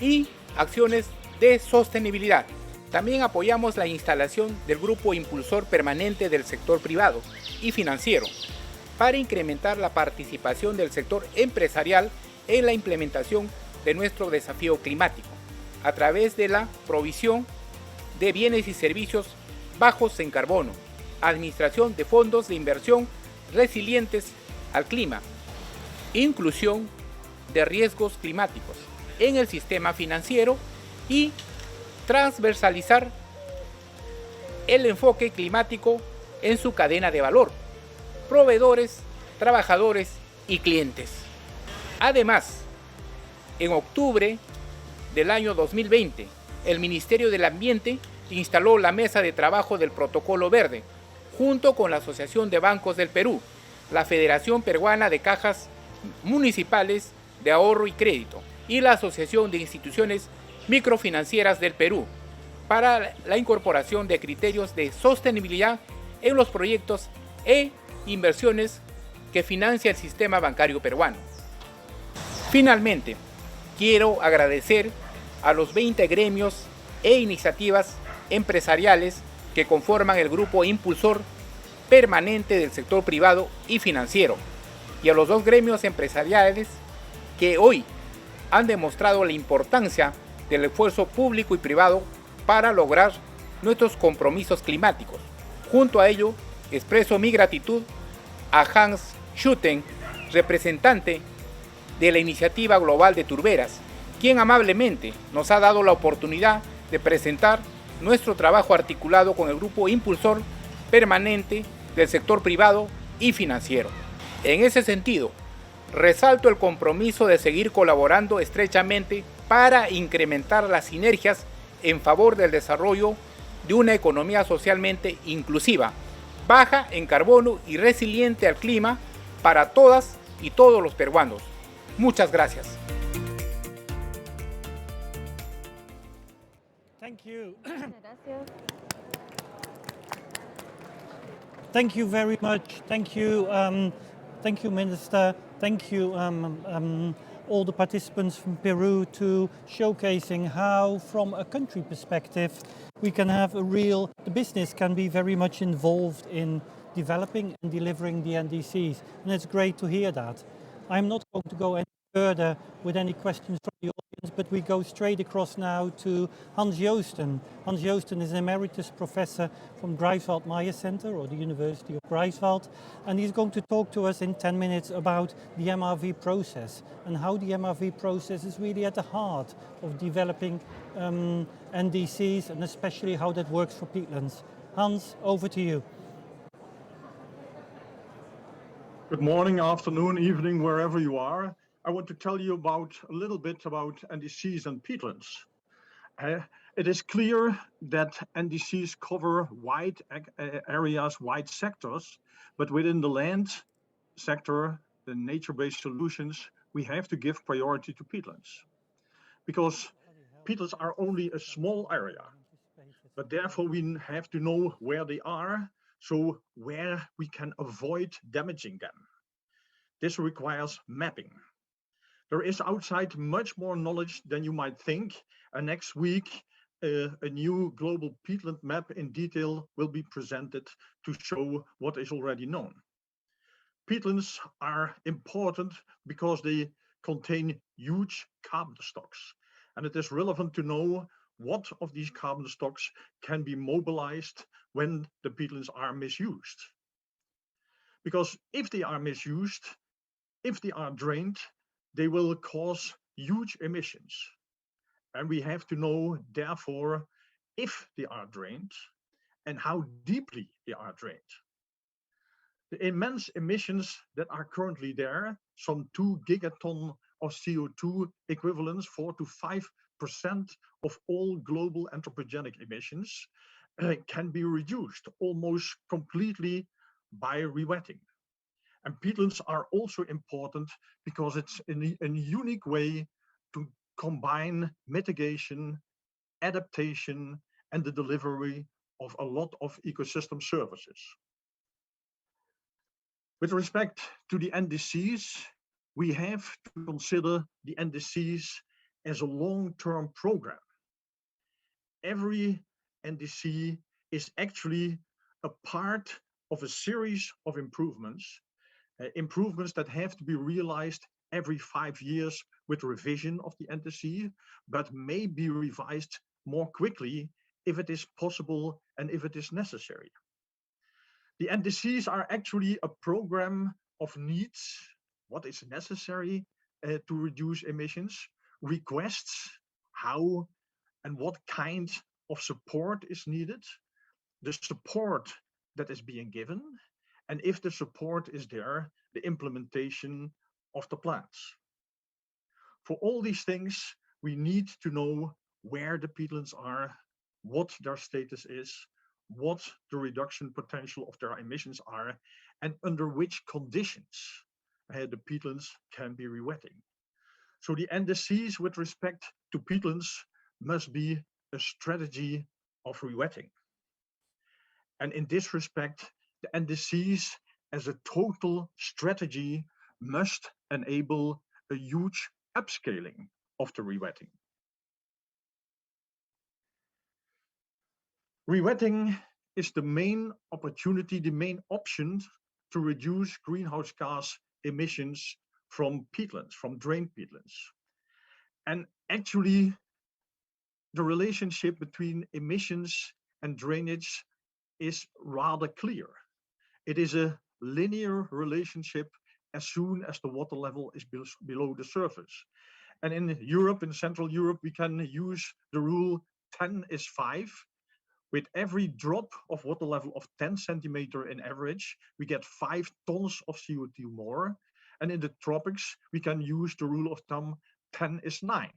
y acciones de sostenibilidad. También apoyamos la instalación del grupo impulsor permanente del sector privado y financiero para incrementar la participación del sector empresarial en la implementación de nuestro desafío climático, a través de la provisión de bienes y servicios bajos en carbono, administración de fondos de inversión resilientes al clima, inclusión de riesgos climáticos en el sistema financiero y transversalizar el enfoque climático en su cadena de valor, proveedores, trabajadores y clientes. Además, en octubre del año 2020, el Ministerio del Ambiente instaló la Mesa de Trabajo del Protocolo Verde, junto con la Asociación de Bancos del Perú, la Federación Peruana de Cajas Municipales de Ahorro y Crédito y la Asociación de Instituciones Microfinancieras del Perú, para la incorporación de criterios de sostenibilidad en los proyectos e inversiones que financia el sistema bancario peruano. Finalmente, quiero agradecer a los 20 gremios e iniciativas empresariales que conforman el grupo impulsor permanente del sector privado y financiero, y a los 2 gremios empresariales que hoy han demostrado la importancia del esfuerzo público y privado para lograr nuestros compromisos climáticos. Junto a ello, expreso mi gratitud a Schutten, representante de la Iniciativa Global de Turberas, quien amablemente nos ha dado la oportunidad de presentar nuestro trabajo articulado con el grupo impulsor permanente del sector privado y financiero. En ese sentido, resalto el compromiso de seguir colaborando estrechamente para incrementar las sinergias en favor del desarrollo de una economía socialmente inclusiva, baja en carbono y resiliente al clima para todas y todos los peruanos. Muchas gracias. Thank you. Gracias. Thank you very much. Thank you, Minister. Thank you, all the participants from Peru, to showcasing how, from a country perspective, we can have the business can be very much involved in developing and delivering the NDCs. And it's great to hear that. I'm not going to go any further with any questions from the audience, but we go straight across now to Hans Josten. Hans Josten is an emeritus professor from Greifswald Maya Center, or the University of Greifswald, and he's going to talk to us in 10 minutes about the MRV process and how the MRV process is really at the heart of developing NDCs, and especially how that works for peatlands. Hans, over to you. Good morning, afternoon, evening, wherever you are. I want to tell you a little bit about NDCs and peatlands. It is clear that NDCs cover wide areas, wide sectors, but within the land sector, the nature-based solutions, we have to give priority to peatlands, because peatlands are only a small area, but therefore we have to know where they are, so where we can avoid damaging them. This requires mapping. There is outside much more knowledge than you might think, and next week a new global peatland map in detail will be presented to show what is already known. Peatlands are important because they contain huge carbon stocks, and it is relevant to know what of these carbon stocks can be mobilized when the peatlands are misused. Because if they are misused, if they are drained, they will cause huge emissions. And we have to know, therefore, if they are drained and how deeply they are drained. The immense emissions that are currently there, some 2 gigaton of CO2 equivalents, 4 to 5% of all global anthropogenic emissions, can be reduced almost completely by rewetting. And peatlands are also important because it's a unique way to combine mitigation, adaptation, and the delivery of a lot of ecosystem services. With respect to the NDCs, we have to consider the NDCs as a long-term program. Every NDC is actually a part of a series of improvements that have to be realized every 5 years with revision of the NDC, but may be revised more quickly if it is possible and if it is necessary. The NDCs are actually a program of needs, what is necessary to reduce emissions, requests, how and what kind of support is needed, the support that is being given, and if the support is there, the implementation of the plans. For all these things, we need to know where the peatlands are, what their status is, what the reduction potential of their emissions are, and under which conditions the peatlands can be rewetting. So the NDCs with respect to peatlands must be a strategy of rewetting. And in this respect, the NDCs as a total strategy must enable a huge upscaling of the rewetting. Rewetting is the main opportunity, the main option to reduce greenhouse gas emissions from peatlands, from drained peatlands. And actually, the relationship between emissions and drainage is rather clear. It is a linear relationship as soon as the water level is below the surface. And in Europe, in Central Europe, we can use the rule 10:5. With every drop of water level of 10 centimeter in average, we get 5 tons of CO2 more. And in the tropics, we can use the rule of thumb 10:9.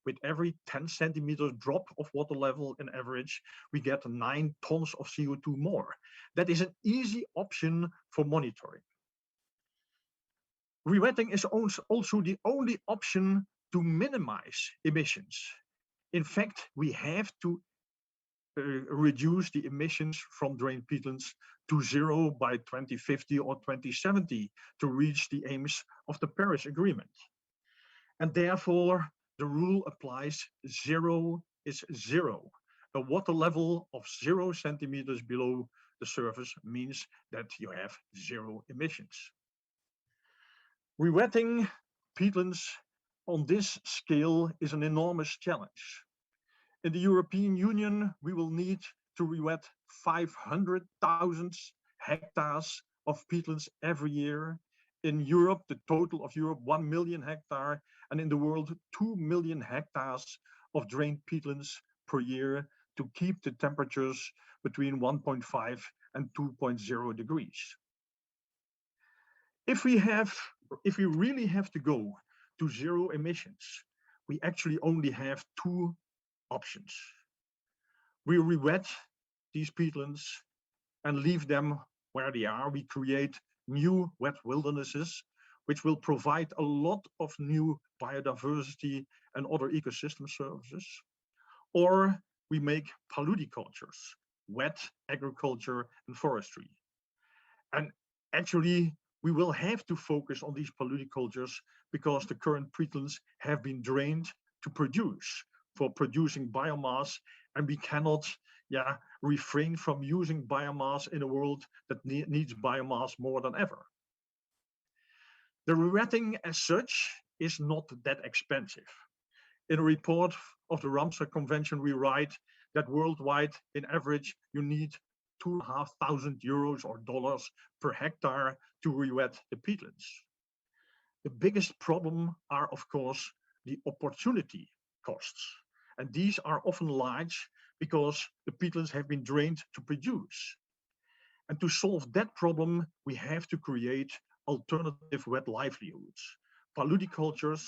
With every 10 centimeter drop of water level in average, we get 9 tons of CO2 more. That is an easy option for monitoring. Rewetting is also the only option to minimize emissions. In fact, we have to reduce the emissions from drained peatlands to 0 by 2050 or 2070 to reach the aims of the Paris Agreement. And therefore, the rule applies: 0 is 0. A water level of 0 centimeters below the surface means that you have 0 emissions. Rewetting peatlands on this scale is an enormous challenge. In the European Union, we will need to rewet 500,000 hectares of peatlands every year. In Europe, the total of Europe, 1 million hectares, and in the world, 2 million hectares of drained peatlands per year to keep the temperatures between 1.5 and 2.0 degrees. If we really have to go to 0 emissions, we actually only have 2 options. We rewet these peatlands and leave them where they are. We create new wet wildernesses, which will provide a lot of new biodiversity and other ecosystem services. Or we make paludicultures, wet agriculture and forestry. And actually, we will have to focus on these paludicultures because the current peatlands have been drained to produce, for producing biomass, and we cannot refrain from using biomass in a world that needs biomass more than ever. The rewetting as such is not that expensive. In a report of the Ramsar Convention, we write that worldwide, in average, you need €2,500 or dollars per hectare to rewet the peatlands. The biggest problem are, of course, the opportunity costs. And these are often large because the peatlands have been drained to produce. And to solve that problem, we have to create alternative wet livelihoods, polycultures,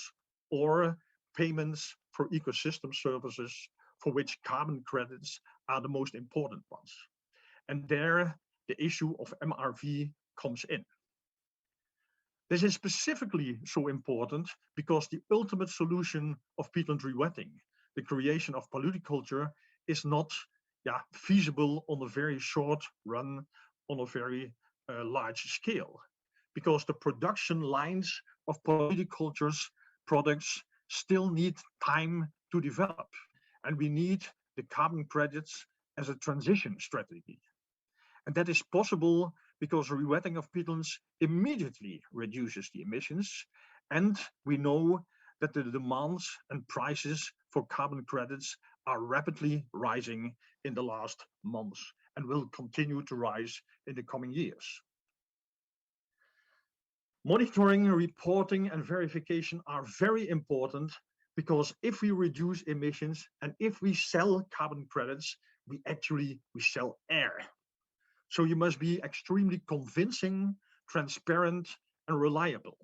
or payments for ecosystem services for which carbon credits are the most important ones. And there, the issue of MRV comes in. This is specifically so important because the ultimate solution of peatland rewetting, the creation of polyculture, is not feasible on a very short run, on a very large scale, because the production lines of polyculture's products still need time to develop, and we need the carbon credits as a transition strategy. And that is possible because rewetting of peatlands immediately reduces the emissions, and we know that the demands and prices for carbon credits are rapidly rising in the last months and will continue to rise in the coming years. Monitoring, reporting, and verification are very important because if we reduce emissions and if we sell carbon credits, we sell air. So you must be extremely convincing, transparent, and reliable.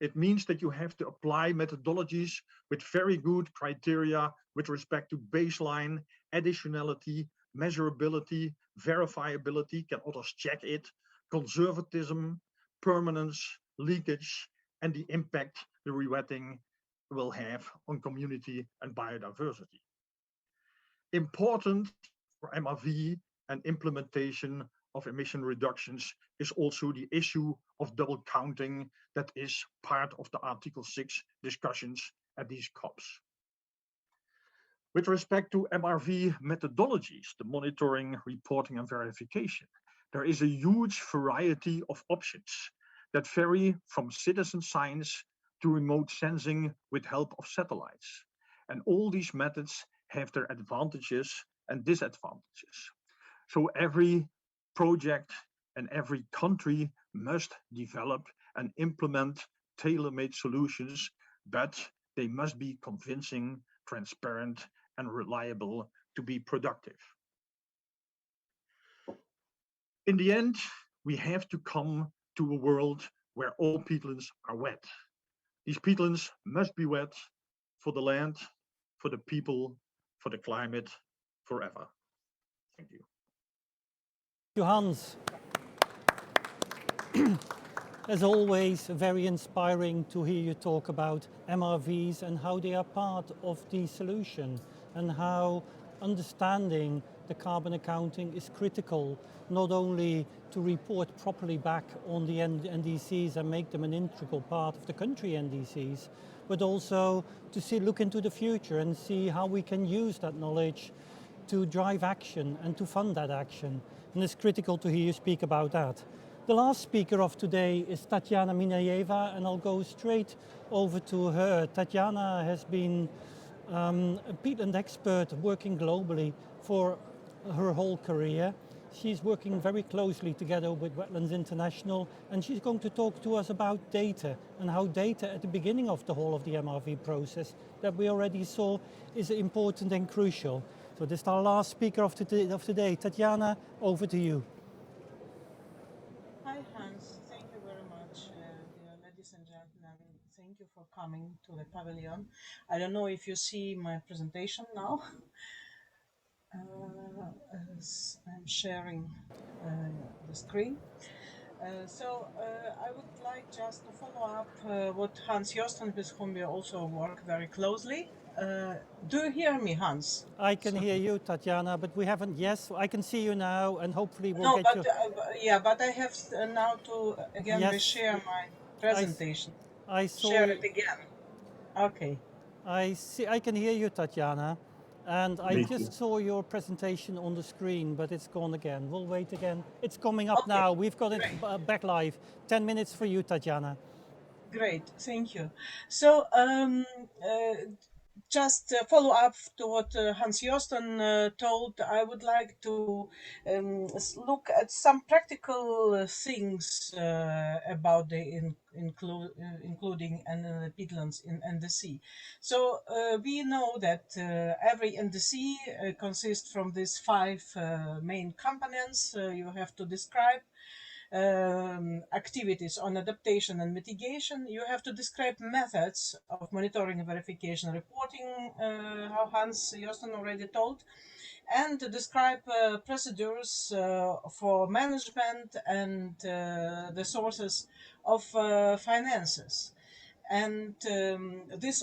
It means that you have to apply methodologies with very good criteria with respect to baseline, additionality, measurability, verifiability, can others check it, conservatism, permanence, leakage, and the impact the rewetting will have on community and biodiversity. Important for MRV and implementation of emission reductions is also the issue of double counting that is part of the Article 6 discussions at these COPs. With respect to MRV methodologies, the monitoring, reporting, and verification, there is a huge variety of options that vary from citizen science to remote sensing with help of satellites. And all these methods have their advantages and disadvantages. So every project and every country must develop and implement tailor-made solutions, but they must be convincing, transparent, and reliable to be productive. In the end, we have to come to a world where all peatlands are wet. These peatlands must be wet for the land, for the people, for the climate, forever. Thank you. Hans. As always, very inspiring to hear you talk about MRVs and how they are part of the solution, and how understanding the carbon accounting is critical, not only to report properly back on the NDCs and make them an integral part of the country NDCs, but also to look into the future and see how we can use that knowledge to drive action and to fund that action. And it's critical to hear you speak about that. The last speaker of today is Tatiana Minajeva, and I'll go straight over to her. Tatiana has been a peatland expert working globally for her whole career. She's working very closely together with Wetlands International, and she's going to talk to us about data and how data at the beginning of the whole of the MRV process that we already saw is important and crucial. So this is our last speaker of today. Tatiana, over to you. Hi Hans, thank you very much, dear ladies and gentlemen. Thank you for coming to the pavilion. I don't know if you see my presentation now. As I'm sharing the screen. I would like just to follow up what Hans Josten, with whom we also work very closely. Do you hear me, Hans? I can hear you, Tatiana, but we haven't. Yes, I can see you now, and hopefully we'll get you. But I have now to again reshare my presentation. I saw share it again. Okay. I can hear you, Tatiana, and I just saw your presentation on the screen, but it's gone again. We'll wait again. It's coming up now. We've got it back live. 10 minutes for you, Tatiana. Great, thank you. So just follow up to what Hans Josten told, I would like to look at some practical things about the including peatlands in NDC. So we know that every NDC consists from these 5 main components you have to describe. activities on adaptation and mitigation, you have to describe methods of monitoring, verification, reporting, how Hans Josten already told, and to describe procedures for management and the sources of finances. And this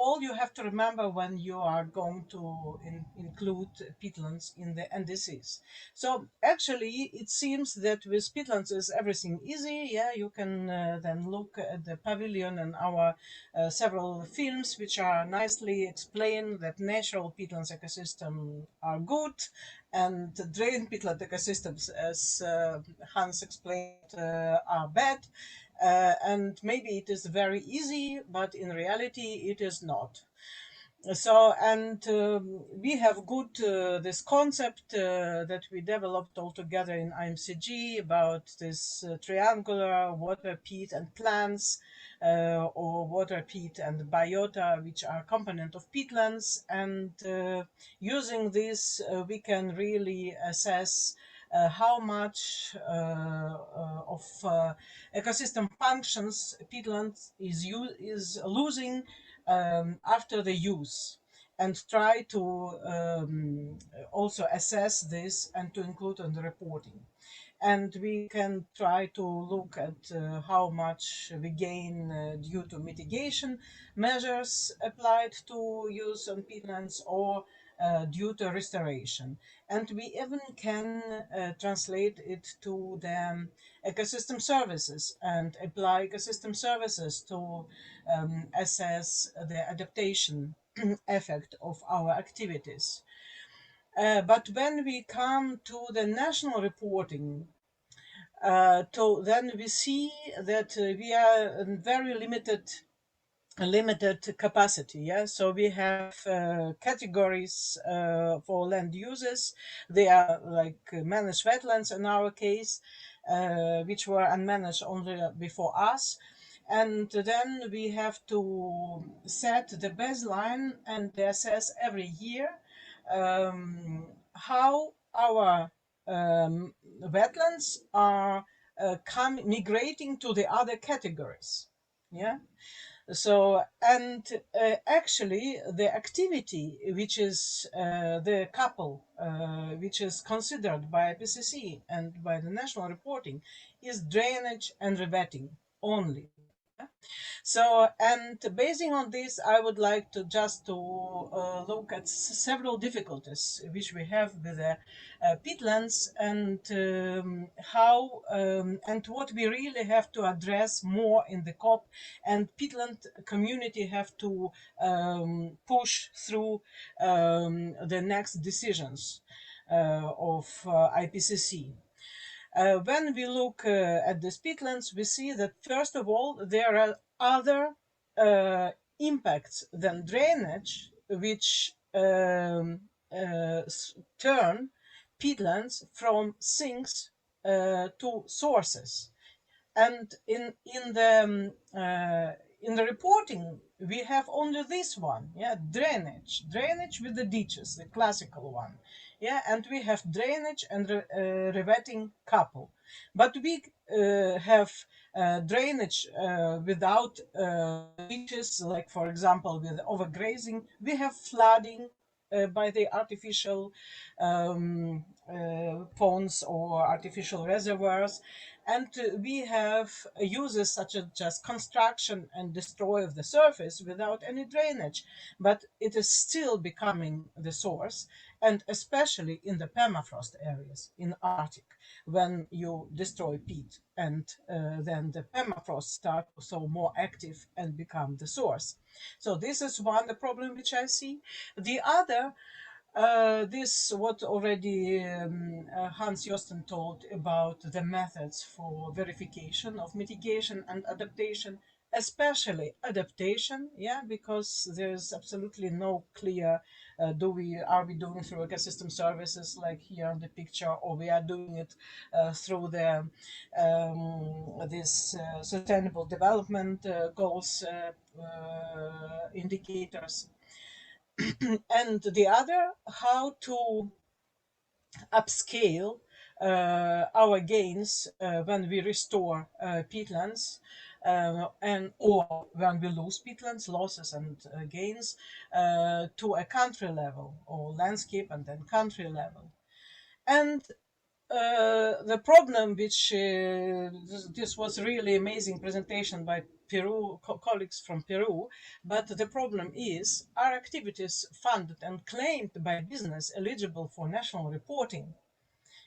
all you have to remember when you are going to include peatlands in the NDCs. So actually, it seems that with peatlands is everything easy. Yeah, you can then look at the pavilion and our several films which are nicely explain that natural peatlands ecosystem are good and drain peatland ecosystems, as Hans explained, are bad. And maybe it is very easy, but in reality it is not. So, and we have good this concept that we developed all together in IMCG about this triangular water, peat, and plants, or water, peat, and biota, which are component of peatlands. And using this, we can really assess how much of ecosystem functions peatland is losing after the use, and try to also assess this and to include on the reporting. And we can try to look at how much we gain due to mitigation measures applied to use on peatlands, or due to restoration. And we even can translate it to the ecosystem services and apply ecosystem services to assess the adaptation effect of our activities. But when we come to the national reporting, then we see that we are very limited capacity. Yeah, so we have categories for land uses. They are like managed wetlands in our case, which were unmanaged only before us. And then we have to set the baseline and assess every year how our wetlands are migrating to the other categories. Yeah. So, and actually, the activity which is the couple which is considered by IPCC and by the national reporting is drainage and rewetting only. So, and basing on this, I would like to just to look at several difficulties which we have with the peatlands, and how and what we really have to address more in the COP, and peatland community have to push through the next decisions of IPCC. When we look at the peatlands, we see that first of all there are other impacts than drainage, which turn peatlands from sinks to sources. And in the reporting, we have only this one, yeah, drainage with the ditches, the classical one, yeah, and we have drainage and rewetting couple, but we have drainage without ditches, like for example with overgrazing. We have flooding by the artificial ponds or artificial reservoirs, and we have uses such as just construction and destroy of the surface without any drainage, but it is still becoming the source, and especially in the permafrost areas in Arctic, when you destroy peat, and then the permafrost start so more active and become the source. So this is one the problem which I see. The other, this what already Hans Josten told about the methods for verification of mitigation and adaptation, especially adaptation, yeah, because there's absolutely no clear are we doing through ecosystem services like here on the picture, or we are doing it through the this sustainable development goals indicators. And the other, how to upscale our gains when we restore peatlands, and or when we lose peatlands, losses and gains, to a country level, or landscape and then country level. And the problem, which this was really amazing presentation by Peru colleagues from Peru, but the problem is, are activities funded and claimed by business eligible for national reporting?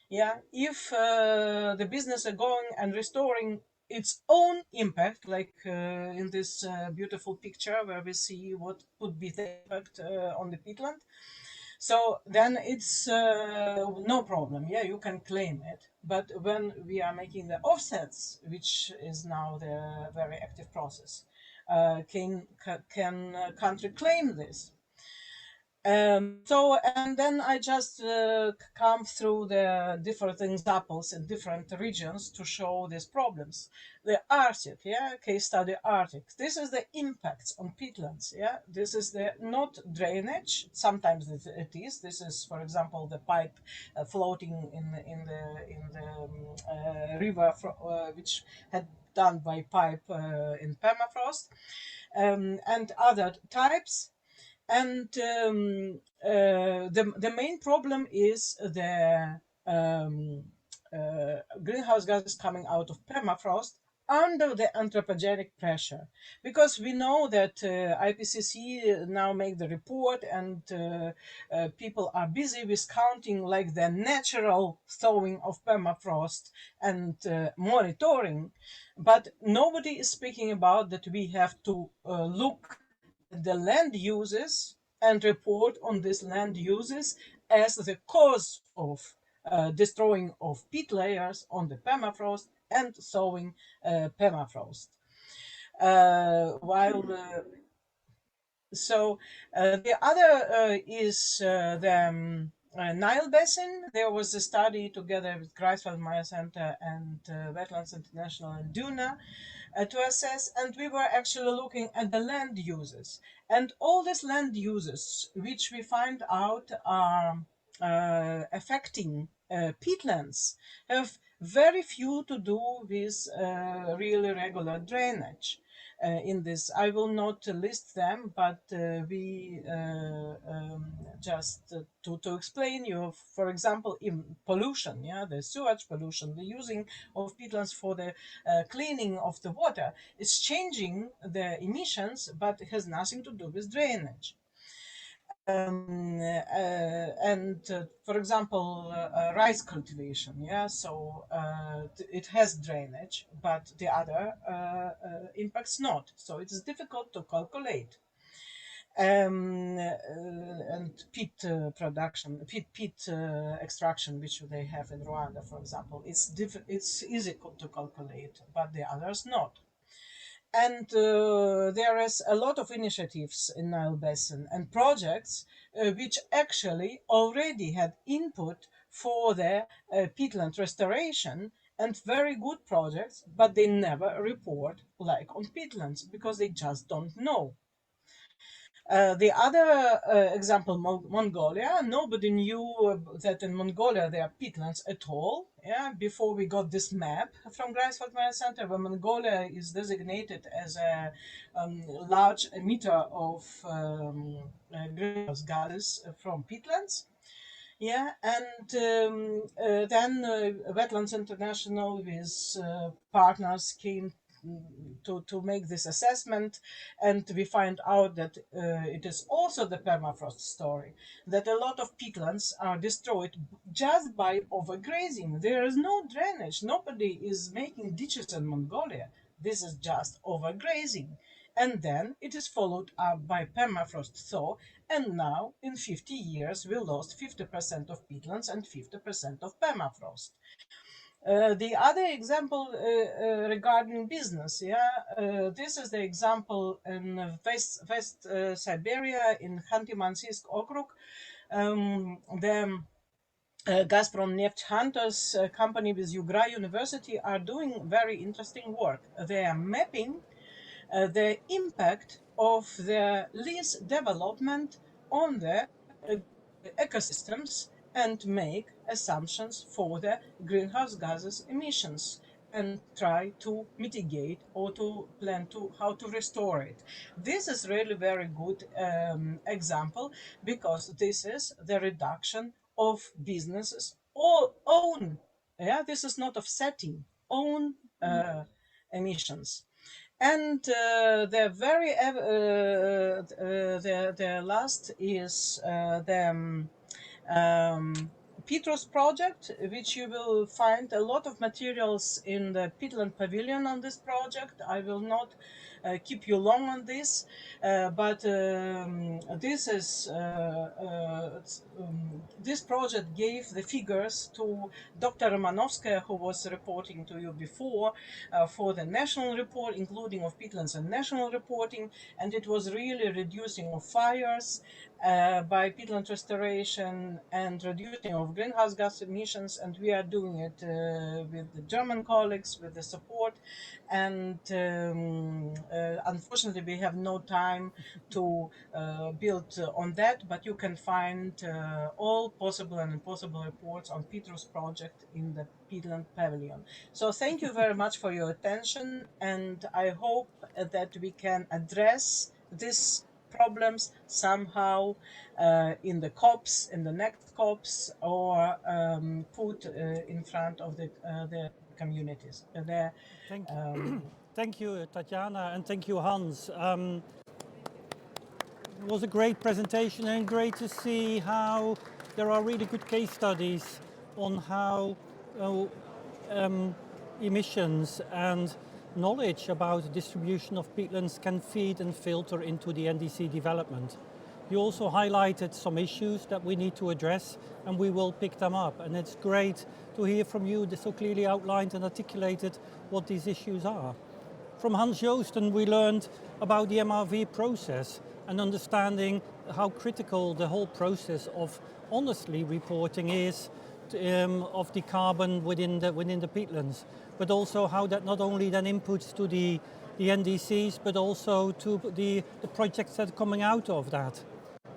Yeah, if the business are going and restoring its own impact, like in this beautiful picture where we see what could be the impact on the peatland, so then it's no problem. Yeah, you can claim it. But when we are making the offsets, which is now the very active process, can country claim this? So, and then I just come through the different examples in different regions to show these problems. The Arctic, yeah, case study Arctic. This is the impacts on peatlands, yeah. This is the not drainage. Sometimes it is. This is, for example, the pipe floating in the river, which had done by pipe in permafrost, and other types. And the main problem is the greenhouse gases coming out of permafrost under the anthropogenic pressure, because we know that IPCC now make the report, and people are busy with counting like the natural thawing of permafrost and monitoring, but nobody is speaking about that we have to look the land uses and report on these land uses as the cause of destroying of peat layers on the permafrost and thawing permafrost. The other is the Nile Basin. There was a study together with Greifswald Meyer Center and Wetlands International and DUNA to assess, and we were actually looking at the land uses. And all these land uses, which we find out are affecting peatlands, have very few to do with really regular drainage. In this, I will not list them, but we just to explain you, for example, in pollution, yeah, the sewage pollution, the using of peatlands for the cleaning of the water is changing the emissions, but it has nothing to do with drainage. For example, rice cultivation, yeah, so it has drainage, but the other impacts not, so it is difficult to calculate. And peat production, peat extraction, which they have in Rwanda, for example, it's easy to calculate, but the others not. And there is a lot of initiatives in Nile Basin and projects which actually already had input for the peatland restoration, and very good projects, but they never report like on peatlands because they just don't know. The other example, Mongolia, nobody knew that in Mongolia there are peatlands at all. Yeah, before we got this map from Greifswald Meyer Center, where Mongolia is designated as a large emitter of greenhouse gases from peatlands. Yeah, and then Wetlands International with partners came to make this assessment, and we find out that it is also the permafrost story, that a lot of peatlands are destroyed just by overgrazing. There is no drainage. Nobody is making ditches in Mongolia. This is just overgrazing. And then it is followed up by permafrost thaw, and now in 50 years we lost 50% of peatlands and 50% of permafrost. The other example regarding business, yeah, this is the example in West Siberia in Khanty-Mansiysk Okrug. The Gazprom Neft Hunters company with Ugra University are doing very interesting work. They are mapping the impact of the lease development on the ecosystems and make assumptions for the greenhouse gases emissions and try to mitigate or to plan to how to restore it. This is really very good example, because this is the reduction of businesses or own, yeah, this is not offsetting, own emissions. And the last is the Petros project, which you will find a lot of materials in the Peatland pavilion on this project. I will not keep you long on this, but this project gave the figures to Dr. Romanovskaya, who was reporting to you before, for the national report, including of peatlands and national reporting, and it was really reducing of fires by peatland restoration and reducing of greenhouse gas emissions, and we are doing it with the German colleagues, with the support, and unfortunately we have no time to build on that, but you can find all possible and impossible reports on Petros project in the Peatland pavilion. So thank you very much for your attention, and I hope that we can address this problems somehow in the COPs, in the next COPs, or put in front of the communities. Thank you, Tatiana, and thank you, Hans. It was a great presentation and great to see how there are really good case studies on how emissions and knowledge about distribution of peatlands can feed and filter into the NDC development. You also highlighted some issues that we need to address, and we will pick them up. And it's great to hear from you so clearly outlined and articulated what these issues are. From Hans Josten, we learned about the MRV process and understanding how critical the whole process of honestly reporting is of the carbon within the peatlands, but also how that not only then inputs to the NDCs, but also to the projects that are coming out of that.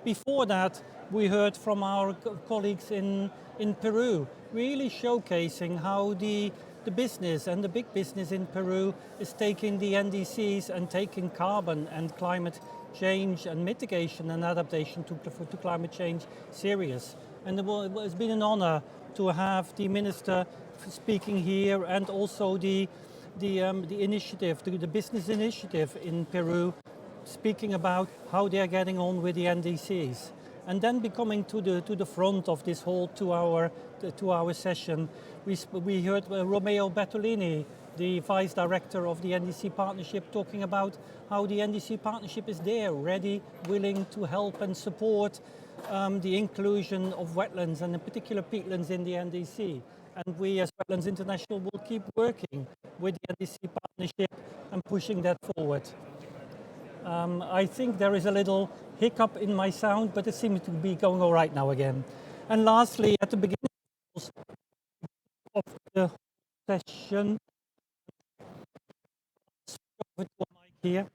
Before that, we heard from our colleagues in Peru, really showcasing how the business and the big business in Peru is taking the NDCs and taking carbon and climate change and mitigation and adaptation to climate change serious. And it's been an honor to have the minister speaking here, and also the initiative, the business initiative in Peru, speaking about how they are getting on with the NDCs. And then becoming to the front of this whole two-hour session, we heard Romeo Bertolini, the Vice Director of the NDC Partnership, talking about how the NDC Partnership is there, ready, willing to help and support the inclusion of wetlands, and in particular peatlands in the NDC. And we as Wetlands International will keep working with the NDC Partnership and pushing that forward. I think there is a little hiccup in my sound, but it seems to be going all right now again. And lastly, at the beginning of the session, here.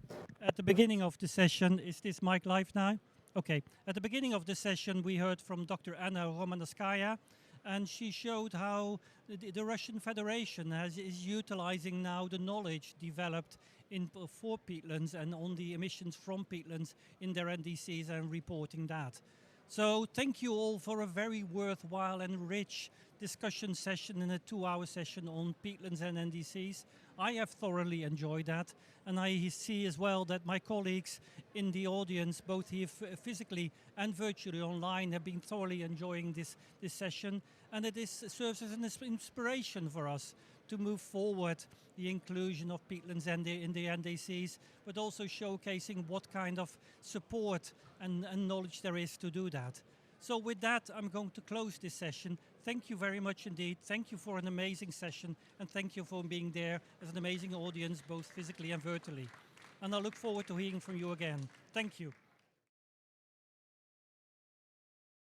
At the beginning of the session, is this mic live now? Okay. At the beginning of the session, we heard from Dr. Anna Romanovskaya, and she showed how the Russian Federation is utilizing now the knowledge developed for peatlands and on the emissions from peatlands in their NDCs and reporting that. So thank you all for a very worthwhile and rich discussion session in a 2-hour session on peatlands and NDCs. I have thoroughly enjoyed that, and I see as well that my colleagues in the audience, both here physically and virtually online, have been thoroughly enjoying this session, and it serves as an inspiration for us to move forward the inclusion of peatlands in the NDCs, but also showcasing what kind of support and knowledge there is to do that. So with that, I'm going to close this session. Thank you very much indeed. Thank you for an amazing session, and thank you for being there as an amazing audience, both physically and virtually. And I look forward to hearing from you again. Thank you.